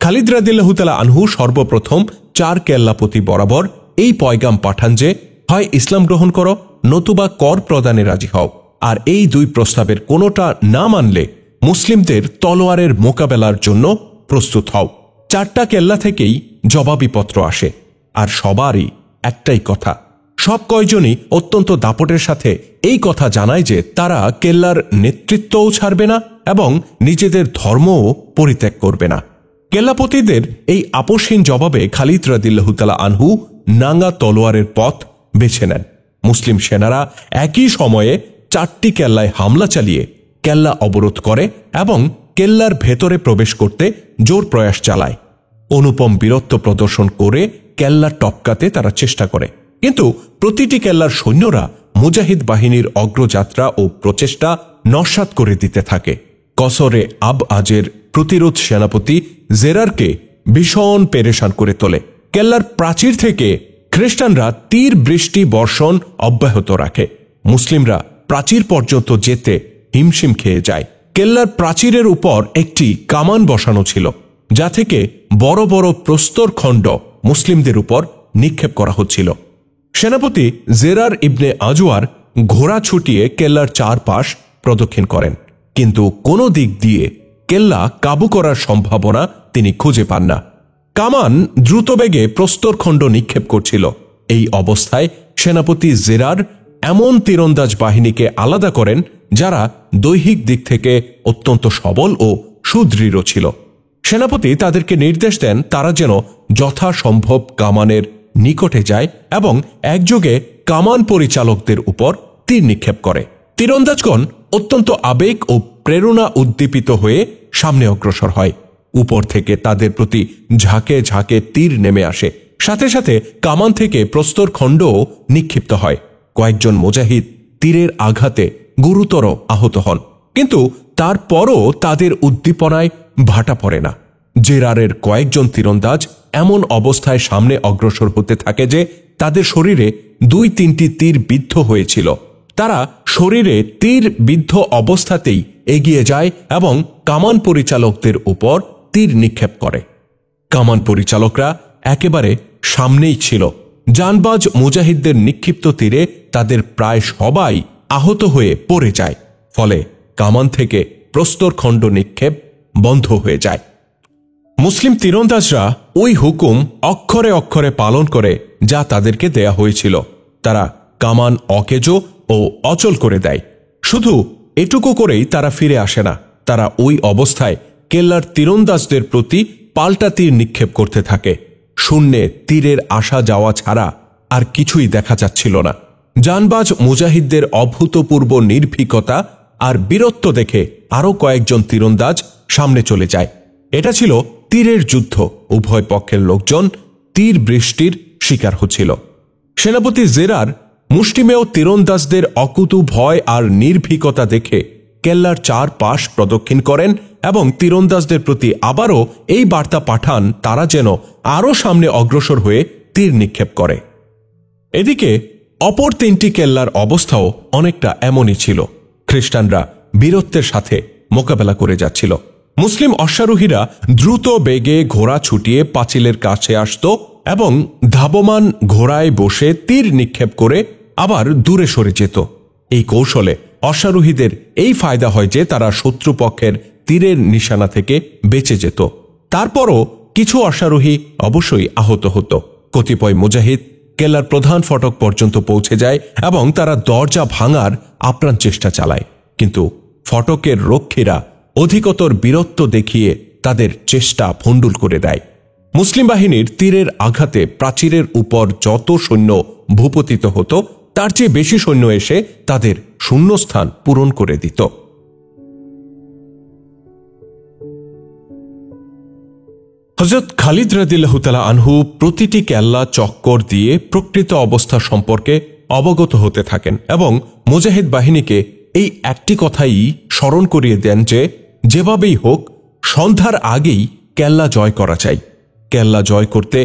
খালিদ রাদিয়াল্লাহু তাআলা আনহু সর্বপ্রথম 4 কেল্লাপতি বরাবর এই পয়গাম পাঠান যে হয় ইসলাম গ্রহণ করো, নতুবা কর প্রদানে রাজি হও। আর এই 2 প্রস্তাবের কোনোটা না মানলে মুসলিমদের তলোয়ারের মোকাবেলার জন্য প্রস্তুত হও। 4টা কেল্লা থেকেই জবাবি পত্র আসে, আর সবারই একটাই কথা। সব কয়জনই অত্যন্ত দাপটের সাথে এই কথা জানায় যে তারা কেল্লার নেতৃত্বও ছাড়বে না এবং নিজেদের ধর্মও পরিত্যাগ করবে না। কেল্লাপতিদের এই আপোষহীন জবাবে খালিদ রাদিয়াল্লাহু তাআলা আনহু নাঙ্গা তলোয়ারের পথ বেছে নেন। মুসলিম সেনারা একই সময়ে 4টি কেল্লায় হামলা চালিয়ে কেল্লা অবরোধ করে এবং কেল্লার ভেতরে প্রবেশ করতে জোর প্রয়াস চালায়। অনুপম বীরত্ব প্রদর্শন করে কেল্লা টপকাতে তারা চেষ্টা করে, কিন্তু প্রতিটি কেল্লার সৈন্যরা মুজাহিদ বাহিনীর অগ্রযাত্রা ও প্রচেষ্টা নস্যাৎ করে দিতে থাকে। কসরে আব আজের প্রতিরোধ সেনাপতি জেরারকে ভীষণ পেরেশান করে তোলে। কেল্লার প্রাচীর থেকে খ্রিস্টানরা তীর বৃষ্টি বর্ষণ অব্যাহত রাখে। মুসলিমরা প্রাচীর পর্যন্ত যেতে হিমশিম খেয়ে যায়। কেল্লার প্রাচীরের উপর একটি কামান বসানো ছিল, যা থেকে বড় বড় প্রস্তরখণ্ড মুসলিমদের উপর নিক্ষেপ করা হচ্ছিল। সেনাপতি জেরার ইবনে আজওয়ার ঘোড়া ছুটিয়ে কেল্লার চারপাশ প্রদক্ষিণ করেন, কিন্তু কোনো দিক দিয়ে কেল্লা কাবু করার সম্ভাবনা তিনি খুঁজে পান না। কামান দ্রুতবেগে প্রস্তরখণ্ড নিক্ষেপ করছিল। এই অবস্থায় সেনাপতি জেরার এমন তীরন্দাজ বাহিনীকে আলাদা করেন যারা দৈহিক দিক থেকে অত্যন্ত সবল ও সুদৃঢ় ছিল। সেনাপতি তাদেরকে নির্দেশ দেন তারা যেন যথাসম্ভব কামানের নিকটে যায় এবং একযোগে কামান পরিচালকদের উপর তীর নিক্ষেপ করে। তীরন্দাজগণ অত্যন্ত আবেগ ও প্রেরণা উদ্দীপিত হয়ে সামনে অগ্রসর হয়। উপর থেকে তাদের প্রতি ঝাঁকে ঝাঁকে তীর নেমে আসে। সাথে সাথে কামান থেকে প্রস্তর খণ্ডও নিক্ষিপ্ত হয়। কয়েকজন মুজাহিদ তীরের আঘাতে গুরুতর আহত হন, কিন্তু তারপরও তাদের উদ্দীপনায় ভাটা পড়ে না। জেরারের কয়েকজন তীরন্দাজ এমন অবস্থায় সামনে অগ্রসর হতে থাকে যে তাদের শরীরে 2-3টি তীর বিদ্ধ হয়েছিল। তারা শরীরে তীর বিদ্ধ অবস্থাতেই এগিয়ে যায় এবং কামান পরিচালকদের উপর তীর নিক্ষেপ করে। কামান পরিচালকরা একেবারে সামনেই ছিল। জানবাজ মুজাহিদদের নিক্ষিপ্ত তীরে তাদের প্রায় সবাই আহত হয়ে পড়ে যায়। ফলে কামান থেকে প্রস্তরখণ্ড নিক্ষেপ বন্ধ হয়ে যায়। মুসলিম তীরন্দাজরা ওই হুকুম অক্ষরে অক্ষরে পালন করে যা তাদেরকে দেয়া হয়েছিল। তারা কামান অকেজো ও অচল করে দেয়। শুধু এটুকু করেই তারা ফিরে আসে না, তারা ওই অবস্থায় কেল্লার তীরন্দাজদের প্রতি পাল্টা তীর নিক্ষেপ করতে থাকে। শূন্যে তীরের আসা যাওয়া ছাড়া আর কিছুই দেখা যাচ্ছিল না। জানবাজ মুজাহিদদের অভূতপূর্ব নির্ভীকতা আর বীরত্ব দেখে আরও কয়েকজন তীরন্দাজ সামনে চলে যায়। এটা ছিল তীরের যুদ্ধ। উভয় পক্ষের লোকজন তীর বৃষ্টির শিকার হচ্ছিল। সেনাপতি জেরার মুষ্টিমেয় তীরন্দাজদের অকুতু ভয় আর নির্ভীকতা দেখে কেল্লার চারপাশ প্রদক্ষিণ করেন এবং তীরন্দাজদের প্রতি আবারও এই বার্তা পাঠান তারা যেন আরও সামনে অগ্রসর হয়ে তীর নিক্ষেপ করে। এদিকে অপর 3টি কেল্লার অবস্থাও অনেকটা এমনই ছিল। খ্রিস্টানরা বীরত্বের সাথে মোকাবেলা করে যাচ্ছিল। মুসলিম অশ্বারোহীরা দ্রুত বেগে ঘোড়া ছুটিয়ে পাঁচিলের কাছে আসত এবং ধাবমান ঘোড়ায় বসে তীর নিক্ষেপ করে আবার দূরে সরে যেত। এই কৌশলে অশ্বারোহীদের এই ফায়দা হয় যে তারা শত্রুপক্ষের তীরের নিশানা থেকে বেঁচে যেত। তারপরও কিছু অশ্বারোহী অবশ্যই আহত হতো। কতিপয় মুজাহিদ কেল্লার প্রধান ফটক পর্যন্ত পৌঁছে যায় এবং তারা দরজা ভাঙার আপ্রাণ চেষ্টা চালায়, কিন্তু ফটকের রক্ষীরা অধিকতর বীরত্ব দেখিয়ে তাদের চেষ্টা ভণ্ডুল করে দেয়। মুসলিম বাহিনীর তীরের আঘাতে প্রাচীরের উপর যত সৈন্য ভূপতিত হতো তার চেয়ে বেশি সৈন্য এসে তাদের শূন্যস্থান পূরণ করে দিত। হযরত খালিদ রাদিয়াল্লাহু তাআলা আনহু প্রতিটি কেল্লা চক্কর দিয়ে প্রকৃত অবস্থা সম্পর্কে অবগত হতে থাকেন এবং মুজাহিদ বাহিনীকে এই একটি কথাই স্মরণ করিয়ে দেন যে যেভাবেই হোক সন্ধ্যার আগেই কেল্লা জয় করা চাই। কেল্লা জয় করতে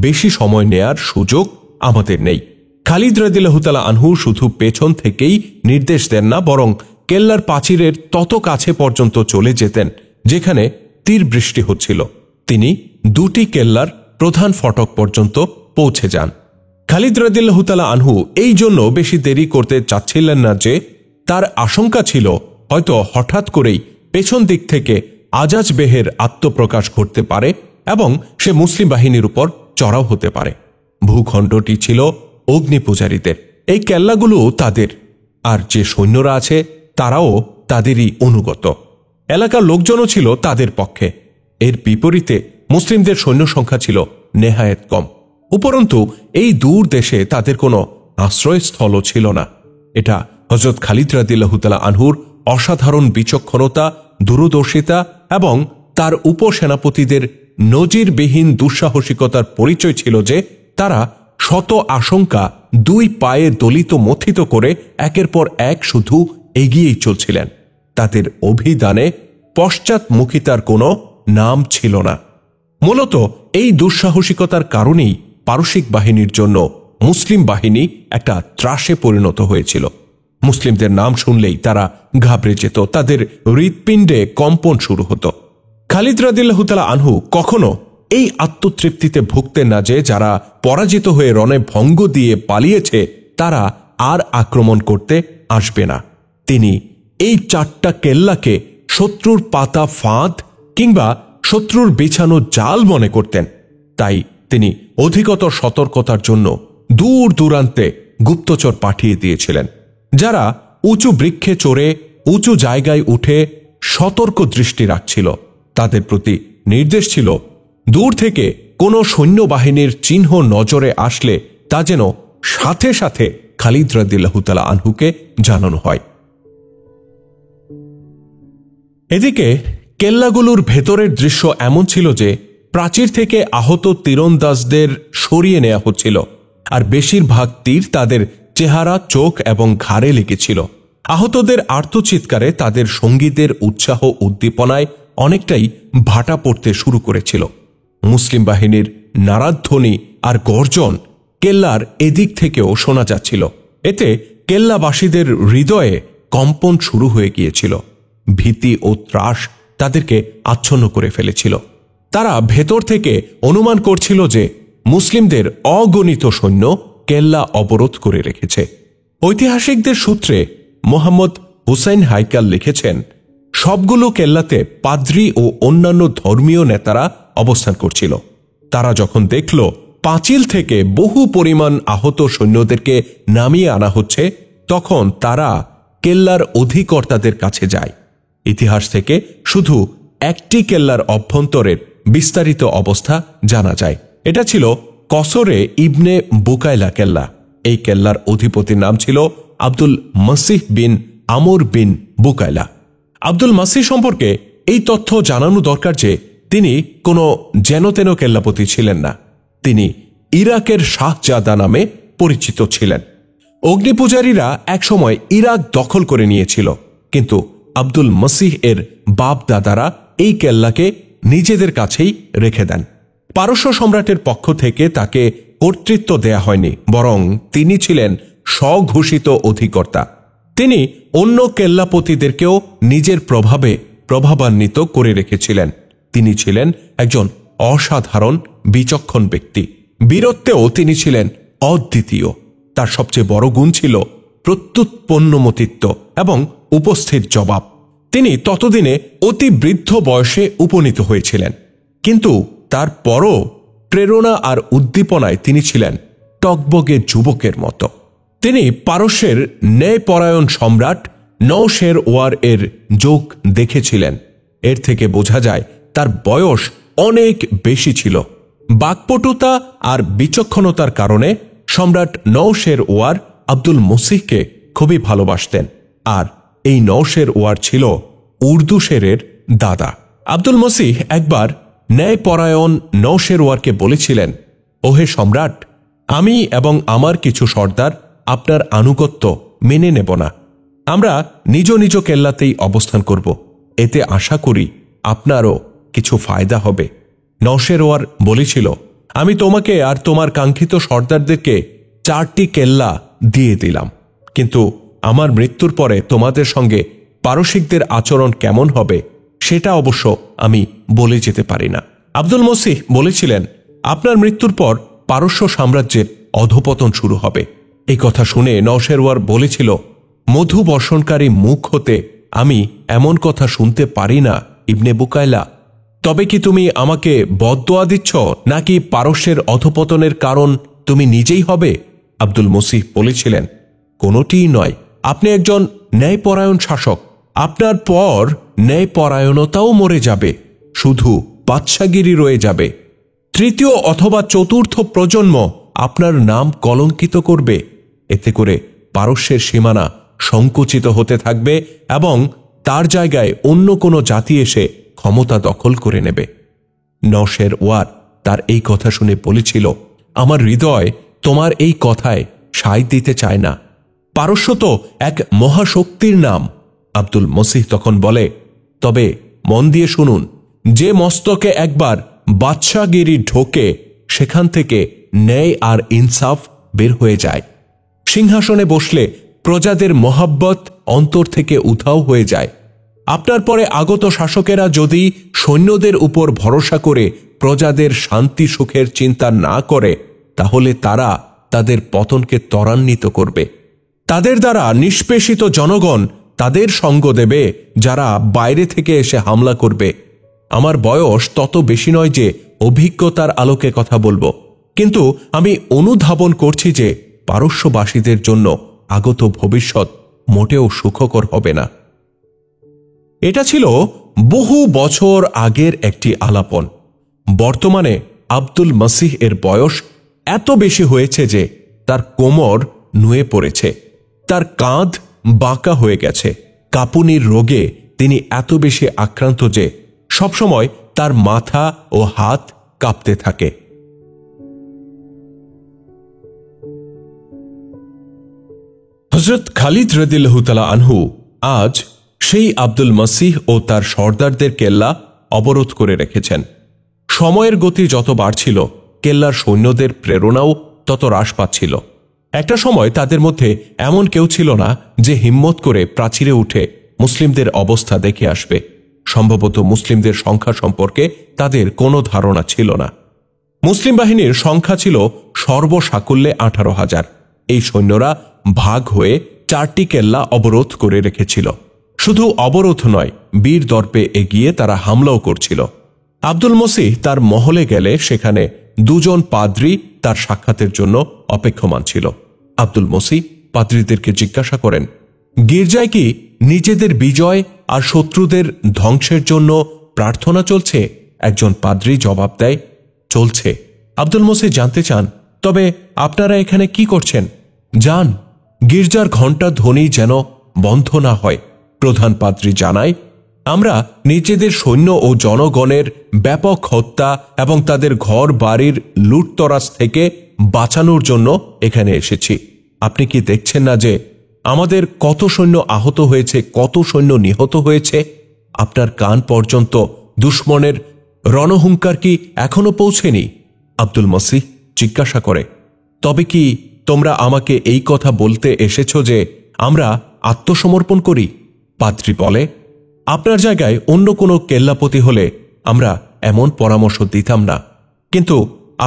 বেশি সময় নেয়ার সুযোগ আমাদের নেই। খালিদ রাদিয়াল্লাহু তাআলা আনহু শুধু পেছন থেকেই নির্দেশ দেন না, বরং কেল্লার প্রাচীরের তত কাছে পর্যন্ত চলে যেতেন যেখানে তীর বৃষ্টি হচ্ছিল। তিনি 2টি কেল্লার প্রধান ফটক পর্যন্ত পৌঁছে যান। খালিদ রাদিয়াল্লাহু তাআলা আনহু এই জন্য বেশি দেরি করতে চাচ্ছিলেন না যে তার আশঙ্কা ছিল হয়তো হঠাৎ করেই পেছন দিক থেকে আজাজ বেহের আত্মপ্রকাশ ঘটতে পারে এবং সে মুসলিম বাহিনীর উপর চড়াও হতে পারে। ভূখণ্ডটি ছিল অগ্নি পূজারীদের, এই কেল্লাগুলো তাদের, আর যে সৈন্যরা আছে তারাও তাদেরই অনুগত। এলাকার লোকজনও ছিল তাদের পক্ষে। এর বিপরীতে মুসলিমদের সৈন্য সংখ্যা ছিল নেহায়েত কম। উপরন্তু এই দূর দেশে তাদের কোনো আশ্রয়স্থলও ছিল না। এটা হযরত খালিদ রাদিয়াল্লাহু তাআলা আনহুর অসাধারণ বিচক্ষণতা, দূরদর্শিতা এবং তার উপসেনাপতিদের নজিরবিহীন দুঃসাহসিকতার পরিচয় ছিল যে তারা শত আশঙ্কা 2 পায়ে দলিত মথিত করে একের পর এক শুধু এগিয়েই চলছিলেন। তাদের অভিযানে পশ্চাৎমুখিতার কোনো নাম ছিল না। মূলত এই দুঃসাহসিকতার কারণেই পারসিক বাহিনীর জন্য মুসলিম বাহিনী একটা ত্রাসে পরিণত হয়েছিল। মুসলিমদের নাম শুনলেই তারা ঘাবড়ে যেত, তাদের হৃৎপিণ্ডে কম্পন শুরু হতো। খালিদ রাদিয়াল্লাহু তাআলা আনহু কখনো এই আত্মতৃপ্তিতে ভুগতেন না যে যারা পরাজিত হয়ে রণে ভঙ্গ দিয়ে পালিয়েছে তারা আর আক্রমণ করতে আসবে না। তিনি এই 4টা কেল্লাকে শত্রুর পাতা ফাঁদ কিংবা শত্রুর বিছানো জাল মনে করতেন। তাই তিনি অধিকতর সতর্কতার জন্য দূর দূরান্তে গুপ্তচর পাঠিয়ে দিয়েছিলেন, যারা উঁচু বৃক্ষে চড়ে উঁচু জায়গায় উঠে সতর্ক দৃষ্টি রাখছিল। তাদের প্রতি নির্দেশ ছিল দূর থেকে কোনো সৈন্যবাহিনীর চিহ্ন নজরে আসলে তা যেন সাথে সাথে খালিদ রাদিয়াল্লাহু তাআলা আনহুকে জানানো হয়। এদিকে কেল্লাগুলোর ভেতরের দৃশ্য এমন ছিল যে প্রাচীর থেকে আহত তীরন্দাজদের সরিয়ে নেওয়া হচ্ছিল, আর বেশিরভাগ তীর তাদের চেহারা, চোখ এবং ঘাড়ে লেগেছিল। আহতদের আর্তচিৎকারে তাদের সঙ্গীদের উৎসাহ উদ্দীপনায় অনেকটাই ভাটা পড়তে শুরু করেছিল। মুসলিম বাহিনীর নারাধ্বনি আর গর্জন কেল্লার এদিক থেকেও শোনা যাচ্ছিল। এতে কেল্লাবাসীদের হৃদয়ে কম্পন শুরু হয়ে গিয়েছিল। ভীতি ও ত্রাস তাদেরকে আচ্ছন্ন করে ফেলেছিল। তারা ভেতর থেকে অনুমান করছিল যে মুসলিমদের অগণিত সৈন্য কেল্লা অবরোধ করে রেখেছে। ঐতিহাসিকদের সূত্রে মোহাম্মদ হুসাইন হাইকাল লিখেছেন, সবগুলো কেল্লাতে পাদ্রী ও অন্যান্য ধর্মীয় নেতারা অবস্থান করছিল। তারা যখন দেখল পাঁচিল থেকে বহু পরিমাণ আহত সৈন্যদেরকে নামিয়ে আনা হচ্ছে, তখন তারা কেল্লার অধিকর্তাদের কাছে যায়। ইতিহাস থেকে শুধু একটি কেল্লার অভ্যন্তরের বিস্তারিত অবস্থা জানা যায়। এটা ছিল কসরে ইবনে বুকাইলা কেল্লা। এই কেল্লার অধিপতির নাম ছিল আব্দুল মসিহ বিন আমর বিন বুকাইলা। আব্দুল মসিহ সম্পর্কে এই তথ্য জানানো দরকার যে তিনি কোনো যেনতেন কেল্লাপতি ছিলেন না। তিনি ইরাকের শাহজাদা নামে পরিচিত ছিলেন। অগ্নিপূজারীরা একসময় ইরাক দখল করে নিয়েছিল, কিন্তু আব্দুল মসিহ এর বাপ দাদারা এই কেল্লাকে নিজেদের কাছেই রেখে দেন। পারস্য সম্রাটের পক্ষ থেকে তাকে কর্তৃত্ব দেয়া হয়নি, বরং তিনি ছিলেন স্বঘোষিত অধিকর্তা। তিনি অন্য কেল্লাপতিদেরকেও নিজের প্রভাবে প্রভাবান্বিত করে রেখেছিলেন। তিনি ছিলেন একজন অসাধারণ বিচক্ষণ ব্যক্তি। বীরত্বেও তিনি ছিলেন অদ্বিতীয়। তার সবচেয়ে বড় গুণ ছিল প্রত্যুৎপন্নমতিত্ব এবং উপস্থিত জবাব। তিনি ততদিনে অতি বৃদ্ধ বয়সে উপনীত হয়েছিলেন, কিন্তু তারপরও প্রেরণা আর উদ্দীপনায় তিনি ছিলেন টকবগে যুবকের মতো। তিনি পারস্যের ন্যায়পরায়ণ সম্রাট নওশেরওয়ার এর যোগ দেখেছিলেন। এর থেকে বোঝা যায় তার বয়স অনেক বেশি ছিল। বাকপটুতা আর বিচক্ষণতার কারণে সম্রাট নওশেরওয়ার আব্দুল মসিহকে খুবই ভালোবাসতেন, আর এই নওশেরওয়ার ছিল উর্দুশেরের দাদা। আব্দুল মসিহ একবার ন্যায়পরায়ণ নওশেরওয়ারকে বলেছিলেন, ওহে সম্রাট, আমি এবং আমার কিছু সর্দার আপনার আনুগত্য মেনে নেব না। আমরা নিজ নিজ কেল্লাতেই অবস্থান করব। এতে আশা করি আপনারও কিছু ফায়দা হবে। নওশেরওয়ার বলেছিল, আমি তোমাকে আর তোমার কাঙ্ক্ষিত সর্দারদেরকে 4টি কেল্লা দিয়ে দিলাম, কিন্তু আমার মৃত্যুর পরে তোমাদের সঙ্গে পারসিকদের আচরণ কেমন হবে সেটা অবশ্য আমি বলে যেতে পারি না। আব্দুল মসিহ বলেছিলেন, আপনার মৃত্যুর পর পারস্য সাম্রাজ্যের অধপতন শুরু হবে। এই কথা শুনে নওশেরওয়ার বলেছিল, মধু বর্ষণকারী মুখ হতে আমি এমন কথা শুনতে পারি না ইবনে বুকাইলা। তবে কি তুমি আমাকে বদদোয়া দিচ্ছ, নাকি পারস্যের অধপতনের কারণ তুমি নিজেই হবে? আব্দুল মসিহ বলেছিলেন, কোনোটিই নয়। আপনি একজন ন্যায়পরায়ণ শাসক। আপনার পর ন্যায়পরায়ণতাও মরে যাবে, শুধু বাদশাগিরি রয়ে যাবে। 3য় অথবা 4র্থ প্রজন্ম আপনার নাম কলঙ্কিত করবে। এতে করে পারস্যের সীমানা সংকুচিত হতে থাকবে এবং তার জায়গায় অন্য কোনো জাতি এসে ক্ষমতা দখল করে নেবে। নওশেরওয়ার তার এই কথা শুনে বলেছিল, আমার হৃদয় তোমার এই কথায় সায় দিতে চায় না। পারস্য তো এক মহাশক্তির নাম। আব্দুল মসিহ তখন বলে, তবে মন দিয়ে শুনুন, যে মস্তকে একবার বাদশাগিরি ঢোকে সেখান থেকে ন্যায় আর ইনসাফ বের হয়ে যায়। সিংহাসনে বসলে প্রজাদের মহাব্বত অন্তর থেকে উধাও হয়ে যায়। আপনার পরে আগত শাসকেরা যদি সৈন্যদের উপর ভরসা করে প্রজাদের শান্তি সুখের চিন্তা না করে, তাহলে তারা তাদের পতনকে ত্বরান্বিত করবে। তাদের দ্বারা নিষ্পেষিত জনগণ তাদের সঙ্গ দেবে, যারা বাইরে থেকে এসে হামলা করবে। আমার বয়স তত বেশি নয় যে অভিজ্ঞতার আলোকে কথা বলবো, কিন্তু আমি অনুধাবন করছি যে পারস্যবাসীদের জন্য আগত ভবিষ্যৎ মোটেও সুখকর হবে না। এটা ছিল বহু বছর আগের একটি আলাপন। বর্তমানে আব্দুল মসিহ এর বয়স এত বেশি হয়েছে যে তার কোমর নুয়ে পড়েছে, তার কাঁধ বাঁকা হয়ে গেছে। কাঁপুনির রোগে তিনি এত বেশি আক্রান্ত যে সবসময় তার মাথা ও হাত কাঁপতে থাকে। হযরত খালিদ রাদিয়াল্লাহু তাআলা আনহু আজ সেই আব্দুল মসিহ ও তার সর্দারদের কেল্লা অবরোধ করে রেখেছেন। সময়ের গতি যত বাড়ছিল, কেল্লার সৈন্যদের প্রেরণাও তত হ্রাস পাচ্ছিল। একটা সময় তাদের মধ্যে এমন কেউ ছিল না যে হিম্মত করে প্রাচীরে উঠে মুসলিমদের অবস্থা দেখে আসবে। সম্ভবত মুসলিমদের সংখ্যা সম্পর্কে তাদের কোনো ধারণা ছিল না। মুসলিম বাহিনীর সংখ্যা ছিল সর্বসাকুল্যে 18,000। এই সৈন্যরা ভাগ হয়ে 4টি কেল্লা অবরোধ করে রেখেছিল। শুধু অবরোধ নয়, বীর দর্পে এগিয়ে তারা হামলাও করছিল। আব্দুল মসিহ তার মহলে গেলে সেখানে 2 জন পাদ্রী তার সাক্ষাতের জন্য অপেক্ষমান ছিল। আব্দুল মসিহ পাদ্রীদেরকে জিজ্ঞাসা করেন, গির্জায় কি নিজেদের বিজয় আর শত্রুদের ধ্বংসের জন্য প্রার্থনা চলছে? একজন পাদ্রী জবাব দেয়, চলছে। আব্দুল মসিহ জানতে চান, তবে আপনারা এখানে কি করছেন? যান, গির্জার ঘণ্টা ধ্বনি যেন বন্ধ না হয়। প্রধান পাদ্রী জানায়, আমরা নিজেদের সৈন্য ও জনগণের ব্যাপক হত্যা এবং তাদের ঘর বাড়ির লুটতরাজ থেকে বাঁচানোর জন্য এখানে এসেছি। আপনি কি দেখছেন না যে আমাদের কত সৈন্য আহত হয়েছে, কত সৈন্য নিহত হয়েছে? আপনার কান পর্যন্ত দুশমনের রণহুঙ্কার কি এখনো পৌঁছেনি? আব্দুল মসিহ জিজ্ঞাসা করে, তবে কি তোমরা আমাকে এই কথা বলতে এসেছ যে আমরা আত্মসমর্পণ করি? পাদ্রী বলে, আপনার জায়গায় অন্য কোনো কেল্লাপতি হলে আমরা এমন পরামর্শ দিতাম না, কিন্তু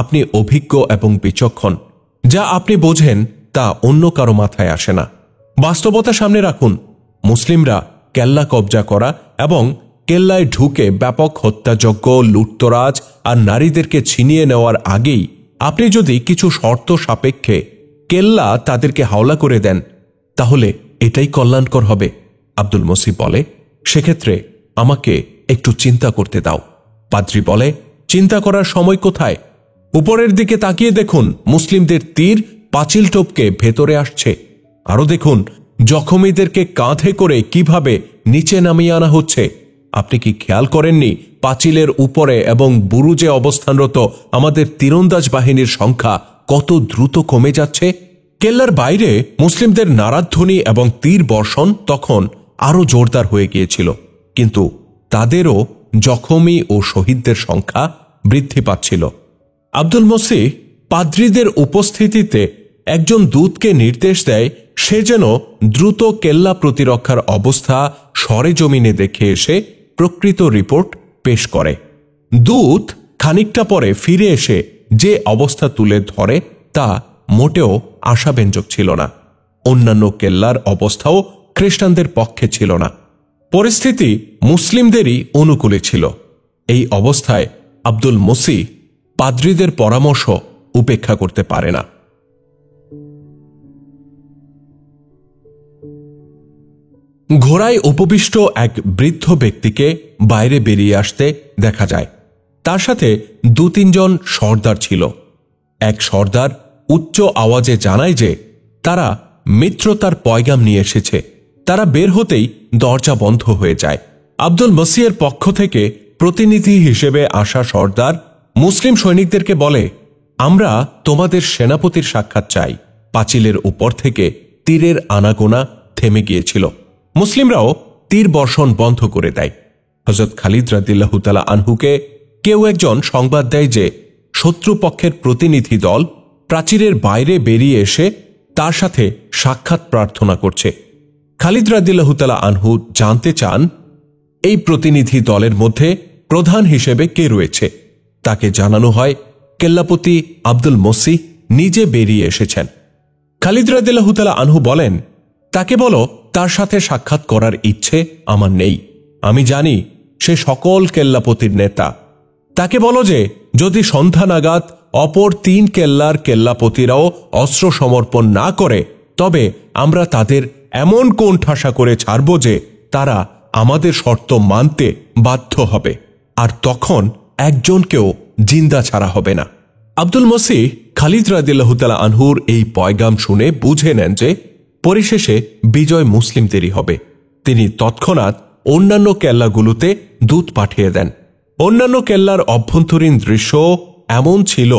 আপনি অভিজ্ঞ এবং বিচক্ষণ। যা আপনি বোঝেন তা অন্য কারো মাথায় আসে না। বাস্তবতা সামনে রাখুন। মুসলিমরা কেল্লা কবজা করা এবং কেল্লায় ঢুকে ব্যাপক হত্যাযজ্ঞ, লুটতরাজ আর নারীদেরকে ছিনিয়ে নেওয়ার আগেই আপনি যদি কিছু শর্ত সাপেক্ষে কেল্লা তাদেরকে হাওলা করে দেন, তাহলে এটাই কল্যাণকর হবে। আব্দুল মসিহ বলে, সেক্ষেত্রে আমাকে একটু চিন্তা করতে দাও। পাদ্রী বলে, চিন্তা করার সময় কোথায়? উপরের দিকে তাকিয়ে দেখুন, মুসলিমদের তীর পাঁচিল টপকে ভেতরে আসছে। আরো দেখুন, জখমীদেরকে কাঁধে করে কিভাবে নিচে নামিয়ে আনা হচ্ছে। আপনি কি খেয়াল করেননি পাঁচিলের উপরে এবং বুরুজে অবস্থানরত আমাদের তীরন্দাজ বাহিনীর সংখ্যা কত দ্রুত কমে যাচ্ছে? কেল্লার বাইরে মুসলিমদের নারাধ্বনি এবং তীর বর্ষণ তখন আরো জোরদার হয়ে গিয়েছিল, কিন্তু তাদেরও জখমী ও শহীদদের সংখ্যা বৃদ্ধি পাচ্ছিল। আব্দুল মসিহ পাদ্রীদের উপস্থিতিতে একজন দূতকে নির্দেশ দেয় সে যেন দ্রুত কেল্লা প্রতিরক্ষার অবস্থা সরেজমিনে দেখে এসে প্রকৃত রিপোর্ট পেশ করে। দূত খানিকটা পরে ফিরে এসে যে অবস্থা তুলে ধরে তা মোটেও আশাব্যঞ্জক ছিল না। অন্যান্য কেল্লার অবস্থাও খ্রিস্টানদের পক্ষে ছিল না। পরিস্থিতি মুসলিমদেরই অনুকূলে ছিল। এই অবস্থায় আব্দুল মসিহ পাদ্রীদের পরামর্শ উপেক্ষা করতে পারে না। ঘোড়ায় উপবিষ্ট এক বৃদ্ধ ব্যক্তিকে বাইরে বেরিয়ে আসতে দেখা যায়। তার সাথে 2-3 জন সর্দার ছিল। এক সর্দার উচ্চ আওয়াজে জানায় যে তারা মিত্রতার পয়গাম নিয়ে এসেছে। তারা বের হতেই দরজা বন্ধ হয়ে যায়। আব্দুল মসিহের পক্ষ থেকে প্রতিনিধি হিসেবে আসা সর্দার মুসলিম সৈনিকদেরকে বলে, আমরা তোমাদের সেনাপতির সাক্ষাৎ চাই। পাঁচিলের উপর থেকে তীরের আনাগোনা থেমে গিয়েছিল। মুসলিমরাও তীর বর্ষণ বন্ধ করে দেয়। হযরত খালিদ রাদিয়াল্লাহু তাআলা আনহুকে কেউ একজন সংবাদ দেয় যে শত্রুপক্ষের প্রতিনিধি দল প্রাচীরের বাইরে বেরিয়ে এসে তার সাথে সাক্ষাৎ প্রার্থনা করছে। খালিদ রাদিয়াল্লাহু তাআলা আনহু জানতে চান এই প্রতিনিধি দলের মধ্যে প্রধান হিসেবে কে রয়েছে। তাকে জানানো হয় কেল্লাপতি আব্দুল মসিহ নিজে বেরিয়ে এসেছেন। খালিদ রাদিয়াল্লাহু তাআলা আনহু বলেন, তাকে বলো তার সাথে সাক্ষাৎ করার ইচ্ছে আমার নেই। আমি জানি সে সকল কেল্লাপতির নেতা। তাকে বলো যে যদি সন্ধ্যা নাগাদ অপর 3 কেল্লার কেল্লাপতিরাও অস্ত্র সমর্পণ না করে, তবে আমরা তাদের এমন কোণঠাসা করে ছাড়ব যে তারা আমাদের শর্ত মানতে বাধ্য হবে। আর তখন একজনকেও জিন্দা ছাড়া হবে না। আব্দুল মসিহ খালিদ রাদিয়াল্লাহু তাআলা আনহুর এই পয়গাম শুনে বুঝে নেন যে পরিশেষে বিজয় মুসলিমদেরই হবে। তিনি তৎক্ষণাৎ অন্যান্য কেল্লাগুলোতে দূত পাঠিয়ে দেন। অন্যান্য কেল্লার অভ্যন্তরীণ দৃশ্য এমন ছিল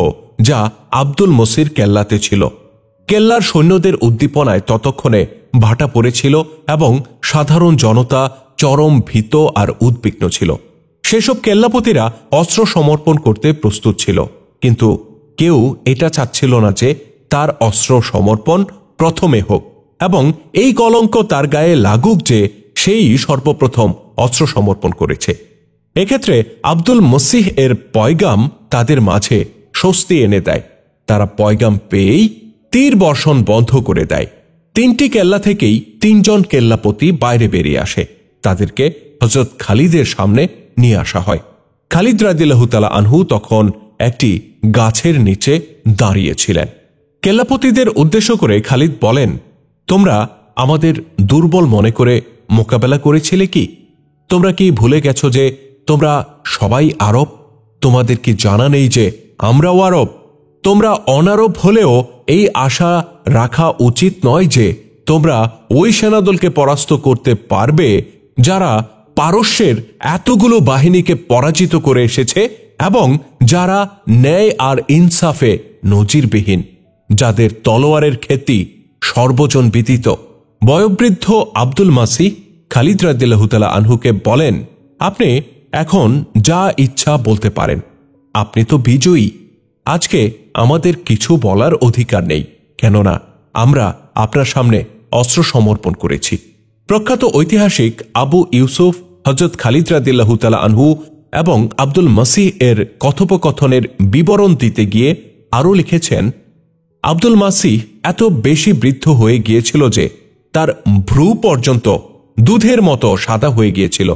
যা আব্দুল মসির কেল্লাতে ছিল। কেল্লার সৈন্যদের উদ্দীপনায় ততক্ষণে ভাটা পড়েছিল এবং সাধারণ জনতা চরম ভীত আর উদ্বিগ্ন ছিল। সেসব কেল্লাপতিরা অস্ত্র সমর্পণ করতে প্রস্তুত ছিল, কিন্তু কেউ এটা চাচ্ছিল না যে তার অস্ত্র সমর্পণ প্রথমে হোক এবং এই কলঙ্ক তার গায়ে লাগুক যে সেই সর্বপ্রথম অস্ত্র সমর্পণ করেছে। এক্ষেত্রে আব্দুল মসিহ এর পয়গাম তাদের মাঝে স্বস্তি এনে দেয়। তারা পয়গাম পেয়েই তীর বর্ষণ বন্ধ করে দেয়। 3টি কেল্লা থেকেই 3 জন কেল্লাপতি বাইরে বেরিয়ে আসে। তাদেরকে হযরত খালিদের সামনে নিয়ে আসা হয়। খালিদ রাদিয়াল্লাহু তাআলা আনহু তখন একটি গাছের নিচে দাঁড়িয়েছিলেন। কেল্লাপতিদের উদ্দেশ্য করে খালিদ বলেন, তোমরা আমাদের দুর্বল মনে করে মোকাবেলা করেছিলে কি? তোমরা কি ভুলে গেছো যে তোমরা সবাই আরব? তোমাদের কি জানা নেই যে আমরাও আরব? তোমরা অনারব হলেও এই আশা রাখা উচিত নয় যে তোমরা ওই সেনাদলকে পরাস্ত করতে পারবে যারা পারস্যের এতগুলো বাহিনীকে পরাজিত করে এসেছে এবং যারা ন্যায় আর ইনসাফে নজিরবিহীন, যাদের তলোয়ারের খ্যাতি সর্বজন বিদিত। বয়োবৃদ্ধ আব্দুল মাসিহ খালিদ রাদিয়াল্লাহু তাআলা আনহুকে বলেন, আপনি এখন যা ইচ্ছা বলতে পারেন। আপনি তো বিজয়ী। আজকে আমাদের কিছু বলার অধিকার নেই, কেননা আমরা আপনার সামনে অস্ত্র সমর্পণ করেছি। প্রখ্যাত ঐতিহাসিক আবু ইউসুফ হযরত খালিদ রাদিয়াল্লাহু তাআলা আনহু এবং আব্দুল মসিহ এর কথোপকথনের বিবরণ দিতে গিয়ে আরও লিখেছেন, আব্দুল মাসিহ এত বেশি বৃদ্ধ হয়ে গিয়েছিল যে তার ভ্রু পর্যন্ত দুধের মতো সাদা হয়ে গিয়েছিল,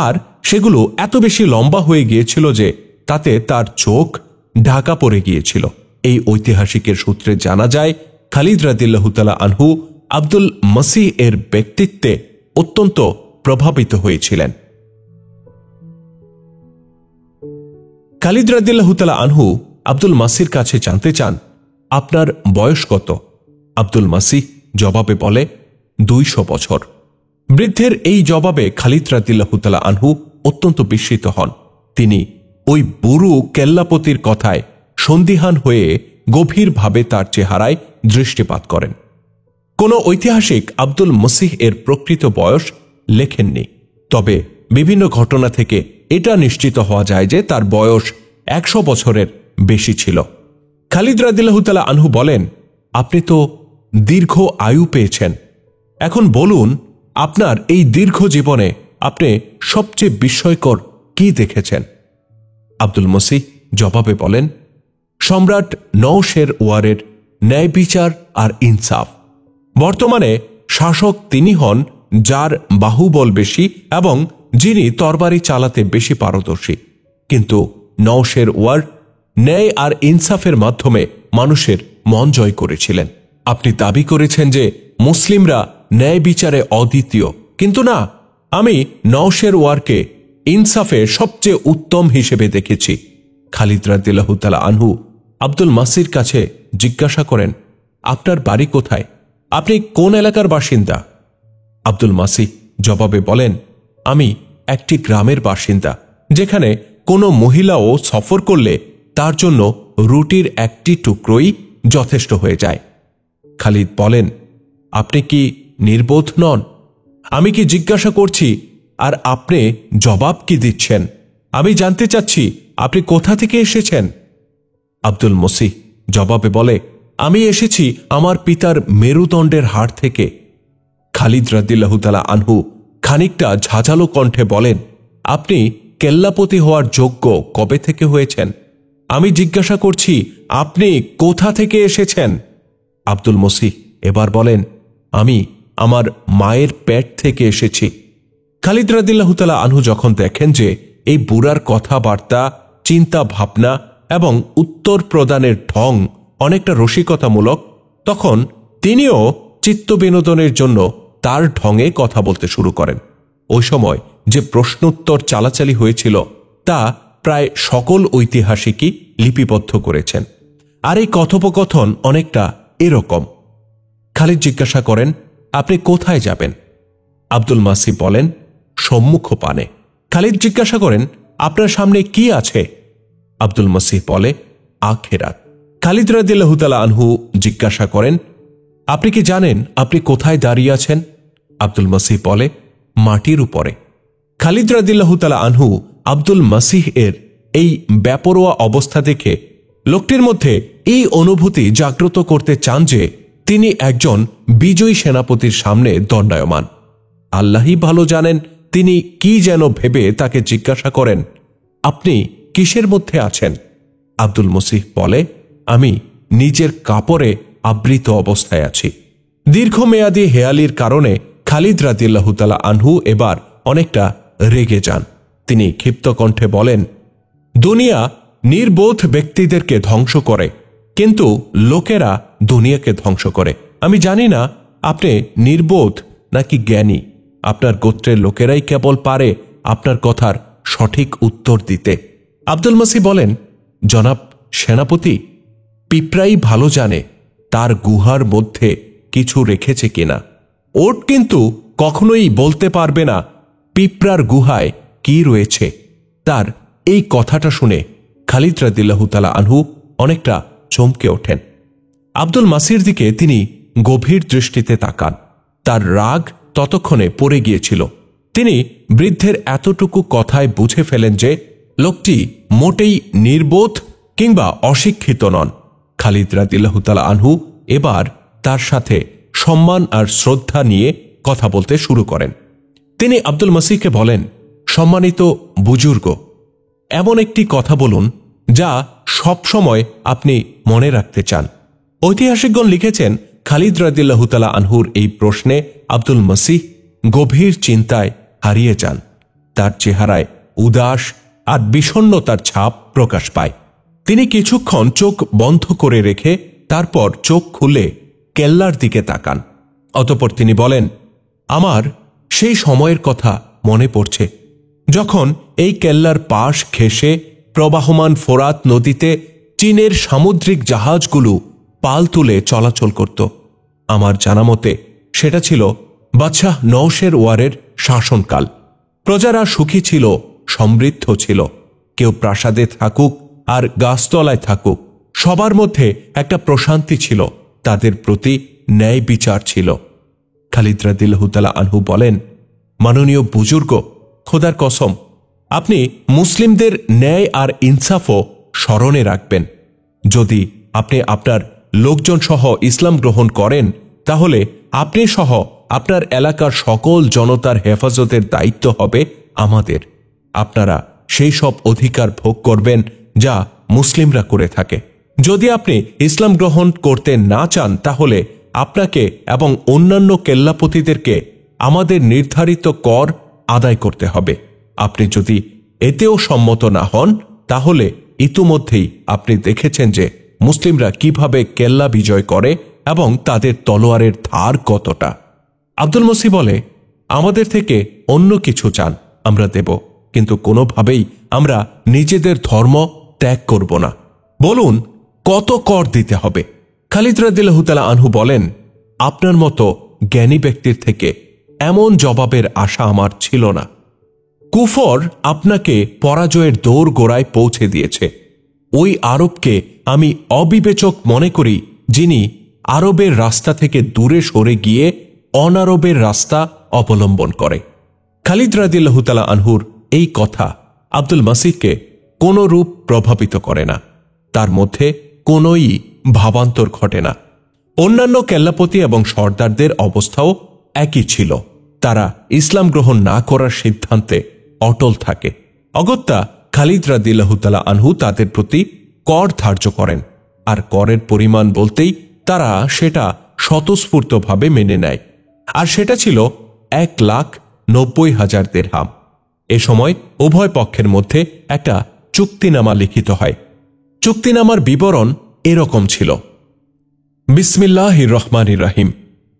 আর সেগুলো এত বেশি লম্বা হয়ে গিয়েছিল যে তাতে তার চোখ ঢাকা পড়ে গিয়েছিল। এই ঐতিহাসিকের সূত্রে জানা যায় খালিদ রাদিয়াল্লাহু তাআলা আনহু আব্দুল মসিহ এর ব্যক্তিত্বে অত্যন্ত প্রভাবিত হয়েছিলেন। খালিদ রাদিয়াল্লাহু তাআলা আনহু আব্দুল মাসির কাছে জানতে চান, আপনার বয়স কত? আব্দুল মাসিহ জবাবে বলে, 200 বছর। বৃদ্ধের এই জবাবে খালিদ রাদিয়াল্লাহু তাআলা আনহু অত্যন্ত বিস্মিত হন। তিনি ওই বুড়ো কেল্লাপতির কথায় সন্দিহান হয়ে গভীরভাবে তার চেহারায় দৃষ্টিপাত করেন। কোন ঐতিহাসিক আব্দুল মসিহ এর প্রকৃত বয়স লেখেননি, তবে বিভিন্ন ঘটনা থেকে এটা নিশ্চিত হওয়া যায় যে তার বয়স 100 বছরের বেশি ছিল। খালিদ রাদিয়াল্লাহু তাআলা আনহু বলেন, আপনি তো দীর্ঘ আয়ু পেয়েছেন। এখন বলুন, আপনার এই দীর্ঘ জীবনে আপনি সবচেয়ে বিস্ময়কর কি দেখেছেন? আব্দুল মসিহ জবাবে বলেন, সম্রাট নওশের ওয়ারের ন্যায় বিচার আর ইনসাফ। বর্তমানে শাসক তিনি হন যার বাহুবল বেশি এবং যিনি তরবারি চালাতে বেশি পারদর্শী, কিন্তু নওশের ওয়ার ন্যায় আর ইনসাফের মাধ্যমে মানুষের মন জয় করেছিলেন। আপনি দাবি করেছেন যে মুসলিমরা ন্যায় বিচারে অদ্বিতীয়, কিন্তু না, আমি নওশের ওয়ারকে ইনসাফে সবচেয়ে উত্তম হিসেবে দেখেছি। খালিদ রাদিয়াল্লাহু তাআলা আনহু আব্দুল মাসির কাছে জিজ্ঞাসা করেন, আপনার বাড়ি কোথায়? আপনি কোন এলাকার বাসিন্দা? আব্দুল মাসিহ জবাবে বলেন, আমি একটি গ্রামের বাসিন্দা যেখানে কোনো মহিলাও সফর করলে তার জন্য রুটির একটি টুকরোই যথেষ্ট হয়ে যায়। খালিদ বলেন, আপনি কি নির্বোধ নন? আমি কি জিজ্ঞাসা করছি আর আপনি জবাব কি দিচ্ছেন? আমি জানতে চাচ্ছি আপনি কোথা থেকে এসেছেন? আব্দুল মসিহ জবাবে বলে, আমি এসেছি আমার পিতার মেরুদণ্ডের হাড় থেকে। খালিদ রাদিয়াল্লাহু তাআলা আনহু খানিকটা ঝাঁঝালো কণ্ঠে বলেন, আপনি কেল্লাপতি হওয়ার যোগ্য কবে থেকে হয়েছেন? আমি জিজ্ঞাসা করছি আপনি কোথা থেকে এসেছেন? আব্দুল মসিহ এবার বলেন, আমি আমার মায়ের পেট থেকে এসেছি। খালিদ রাদিয়াল্লাহু তাআলা আনহু যখন দেখেন যে এই বুড়ার কথাবার্তা, চিন্তা ভাবনা এবং উত্তর প্রদানের ঢং অনেকটা রসিকতামূলক, তখন তিনিও চিত্ত বিনোদনের জন্য তার ঢঙে কথা বলতে শুরু করেন। ওই সময় যে প্রশ্নোত্তর চালাচালি হয়েছিল তা প্রায় সকল ঐতিহাসিকই লিপিবদ্ধ করেছেন। আর এই কথোপকথন অনেকটা এরকম। খালিদ জিজ্ঞাসা করেন, আপনি কোথায় যাবেন? আব্দুল মাসিহ বলেন, সম্মুখ পানে। খালিদ জিজ্ঞাসা করেন, আপনার সামনে কি আছে? আব্দুল মাসিহ বলে, আখিরাত। খালিদ রাদিয়াল্লাহু তাআলা আনহু জিজ্ঞাসা করেন, আপনি কি জানেন আপনি কোথায় দাঁড়িয়ে আছেন? আব্দুল মাসিহ বলে, মাটির উপরে। খালিদ রাদিয়াল্লাহু তাআলা আনহু আব্দুল মাসিহ এর এই বেপরোয়া অবস্থা দেখে লোকটির মধ্যে এই অনুভূতি জাগ্রত করতে চান যে তিনি একজন বিজয়ী সেনাপতির সামনে দণ্ডায়মান। আল্লাহই ভালো জানেন তিনি কি যেন ভেবে তাকে জিজ্ঞাসা করেন, আপনি কিসের মধ্যে আছেন? আব্দুল মাসিহ বলে, আমি নিজের কাপড়ে আবৃত অবস্থায় আছি। দীর্ঘমেয়াদী হেয়ালির কারণে খালিদ রাদিয়াল্লাহু তাআলা আনহু এবার অনেকটা রেগে যান। তিনি ক্ষিপ্ত কণ্ঠে বলেন, দুনিয়া নির্বোধ ব্যক্তিদেরকে ধ্বংস করে, কিন্তু লোকেরা দুনিয়াকে ধ্বংস করে। আমি জানি না আপনি নির্বোধ নাকি জ্ঞানী। আপনার গোত্রের লোকেরাই কেবল পারে আপনার কথার সঠিক উত্তর দিতে। আব্দুল মাসিহ বলেন, জনাব সেনাপতি, পিঁপড়াই ভালো জানে তার গুহার মধ্যে কিছু রেখেছে কিনা। ওট কিন্তু কখনোই বলতে পারবে না পিঁপড়ার গুহায় কি রয়েছে। তার এই কথাটা শুনে খালিদ রাদিয়াল্লাহু তাআলা আনহু অনেকটা চমকে ওঠেন। আব্দুল মাসিহর দিকে তিনি গভীর দৃষ্টিতে তাকান। তার রাগ ততক্ষণে পড়ে গিয়েছিল। তিনি বৃদ্ধের এতটুকু কথায় বুঝে ফেলেন যে লোকটি মোটেই নির্বোধ কিংবা অশিক্ষিত নন। খালিদ রাদিয়াল্লাহু তাআলা আনহু এবার তার সাথে সম্মান আর শ্রদ্ধা নিয়ে কথা বলতে শুরু করেন। তিনি আব্দুল মাসিহকে বলেন, সম্মানিত বুজুর্গ, এমন একটি কথা বলুন যা সব সময় আপনি মনে রাখতে চান। ঐতিহাসিকগণ লিখেছেন, খালিদ রাদিয়াল্লাহু তাআলা আনহুর এই প্রশ্নে আব্দুল মাসিহ গভীর চিন্তায় হারিয়ে যান। তার চেহারায় উদাস আর বিষণ্ণতার ছাপ প্রকাশ পায়। তিনি কিছুক্ষণ চোখ বন্ধ করে রেখে তারপর চোখ খুলে কেল্লার দিকে তাকান। অতঃপর তিনি বলেন, আমার সেই সময়ের কথা মনে পড়ছে যখন এই কেল্লার পাশ ঘেঁষে প্রবাহমান ফোরাত নদীতে চীনের সামুদ্রিক জাহাজগুলো পাল তুলে চলাচল করত। আমার জানামতে সেটা ছিল বাদশাহ নওশেরওয়ারের শাসনকাল। প্রজারা সুখী ছিল, সমৃদ্ধ ছিল। কেউ প্রাসাদে থাকুক আর গাছতলায় থাকুক, সবার মধ্যে একটা প্রশান্তি ছিল। তাদের প্রতি ন্যায় বিচার ছিল। খালিদ রাদিয়াল্লাহু তাআলা আনহু বলেন, মাননীয় বুজুর্গ, খোদার কসম, আপনি মুসলিমদের ন্যায় আর ইনসাফও স্মরণে রাখবেন। যদি আপনি আপনার লোকজন সহ ইসলাম গ্রহণ করেন, তাহলে আপনি সহ আপনার এলাকার সকল জনতার হেফাজতের দায়িত্ব হবে আমাদের। আপনারা সেই সব অধিকার ভোগ করবেন যা মুসলিমরা করে থাকে। যদি আপনি ইসলাম গ্রহণ করতে না চান, তাহলে আপনাকে এবং অন্যান্য কেল্লাপতিদেরকে আমাদের নির্ধারিত কর আদায় করতে হবে। আপনি যদি এতেও সম্মত না হন, তাহলে ইতিমধ্যেই আপনি দেখেছেন যে মুসলিমরা কিভাবে কেল্লা বিজয় করে এবং তাদের তলোয়ারের ধার কতটা। আব্দুল মাসিহ বলে, আমাদের থেকে অন্য কিছু চান আমরা দেব, কিন্তু কোনোভাবেই আমরা নিজেদের ধর্ম ত্যাগ করব না। বলুন কত কর দিতে হবে? খালিদ রাদিয়াল্লাহু তাআলা আনহু বলেন, আপনার মতো জ্ঞানী ব্যক্তির থেকে এমন জবাবের আশা আমার ছিল না। কুফর আপনাকে পরাজয়ের দৌড় গোড়ায় পৌঁছে দিয়েছে। ওই আরবকে আমি অবিবেচক মনে করি যিনি আরবের রাস্তা থেকে দূরে সরে গিয়ে অনারবের রাস্তা অবলম্বন করে। খালিদ রাদিয়াল্লাহু তাআলা আনহুর এই কথা আব্দুল মাসিহকে কোনো রূপ প্রভাবিত করে না। তার মধ্যে কোনোই ভাবান্তর ঘটে না। অন্যান্য কেল্লাপতি এবং সর্দারদের অবস্থাও একই ছিল। তারা ইসলাম গ্রহণ না করার সিদ্ধান্তে অটল থাকে। অগত্যা খালিদ রাদিয়াল্লাহু তাআলা আনহু তাদের প্রতি কর ধার্য করেন, আর করের পরিমাণ বলতেই তারা সেটা স্বতঃস্ফূর্তভাবে মেনে নেয়। আর সেটা ছিল 1,90,000 দিরহাম। এ সময় উভয় পক্ষের মধ্যে একটা চুক্তিনামা লিখিত হয়। চুক্তিনামার বিবরণ এরকম ছিল, বিসমিল্লাহির রহমানির রহিম।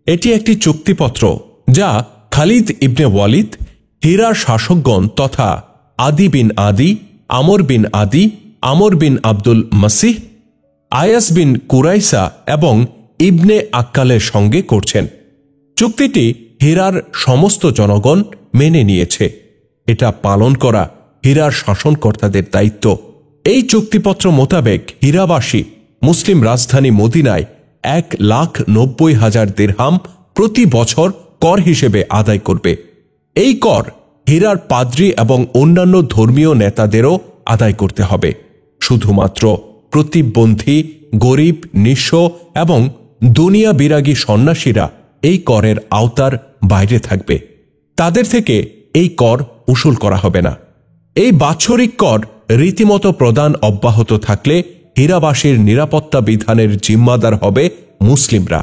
এটি একটি চুক্তিপত্র যা খালিদ ইবনে ওয়ালিদ, হীরার শাসকগণ তথা আদি বিন আদি আমর বিন আদি, আমর বিন আব্দুল মাসিহ, আয়াস বিন কুরাইসা এবং ইবনে আক্কালের সঙ্গে করছেন। চুক্তিটি হীরার সমস্ত জনগণ মেনে নিয়েছে। এটা পালন করা হীরার শাসনকর্তাদের দায়িত্ব। এই চুক্তিপত্র মোতাবেক হীরাবাসী মুসলিম রাজধানী মদিনায় 1,90,000 দিরহাম প্রতি বছর কর হিসেবে আদায় করবে। এই কর হীরার পাদ্রী এবং অন্যান্য ধর্মীয় নেতাদেরও আদায় করতে হবে। শুধুমাত্র প্রতিবন্ধী, গরিব, নিঃস্ব এবং দুনিয়া বিরাগী সন্ন্যাসীরা এই করের আওতার বাইরে থাকবে। তাদের থেকে এই কর উসুল করা হবে না। এই বাৎসরিক কর রীতিমতো প্রদান অব্যাহত থাকলে হীরাবাসীর নিরাপত্তা বিধানের জিম্মাদার হবে মুসলিমরা।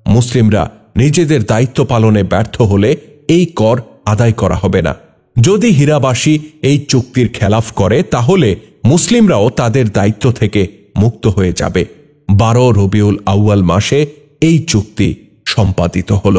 মুসলিমরা নিজেদের দায়িত্ব পালনে ব্যর্থ হলে এই কর আদায় করা হবে না। যদি হীরাবাসী এই চুক্তির খেলাফ করে তাহলে মুসলিমরাও তাদের দায়িত্ব থেকে মুক্ত হয়ে যাবে। 12 রবিউল আউয়াল মাসে এই চুক্তি সম্পাদিত হল।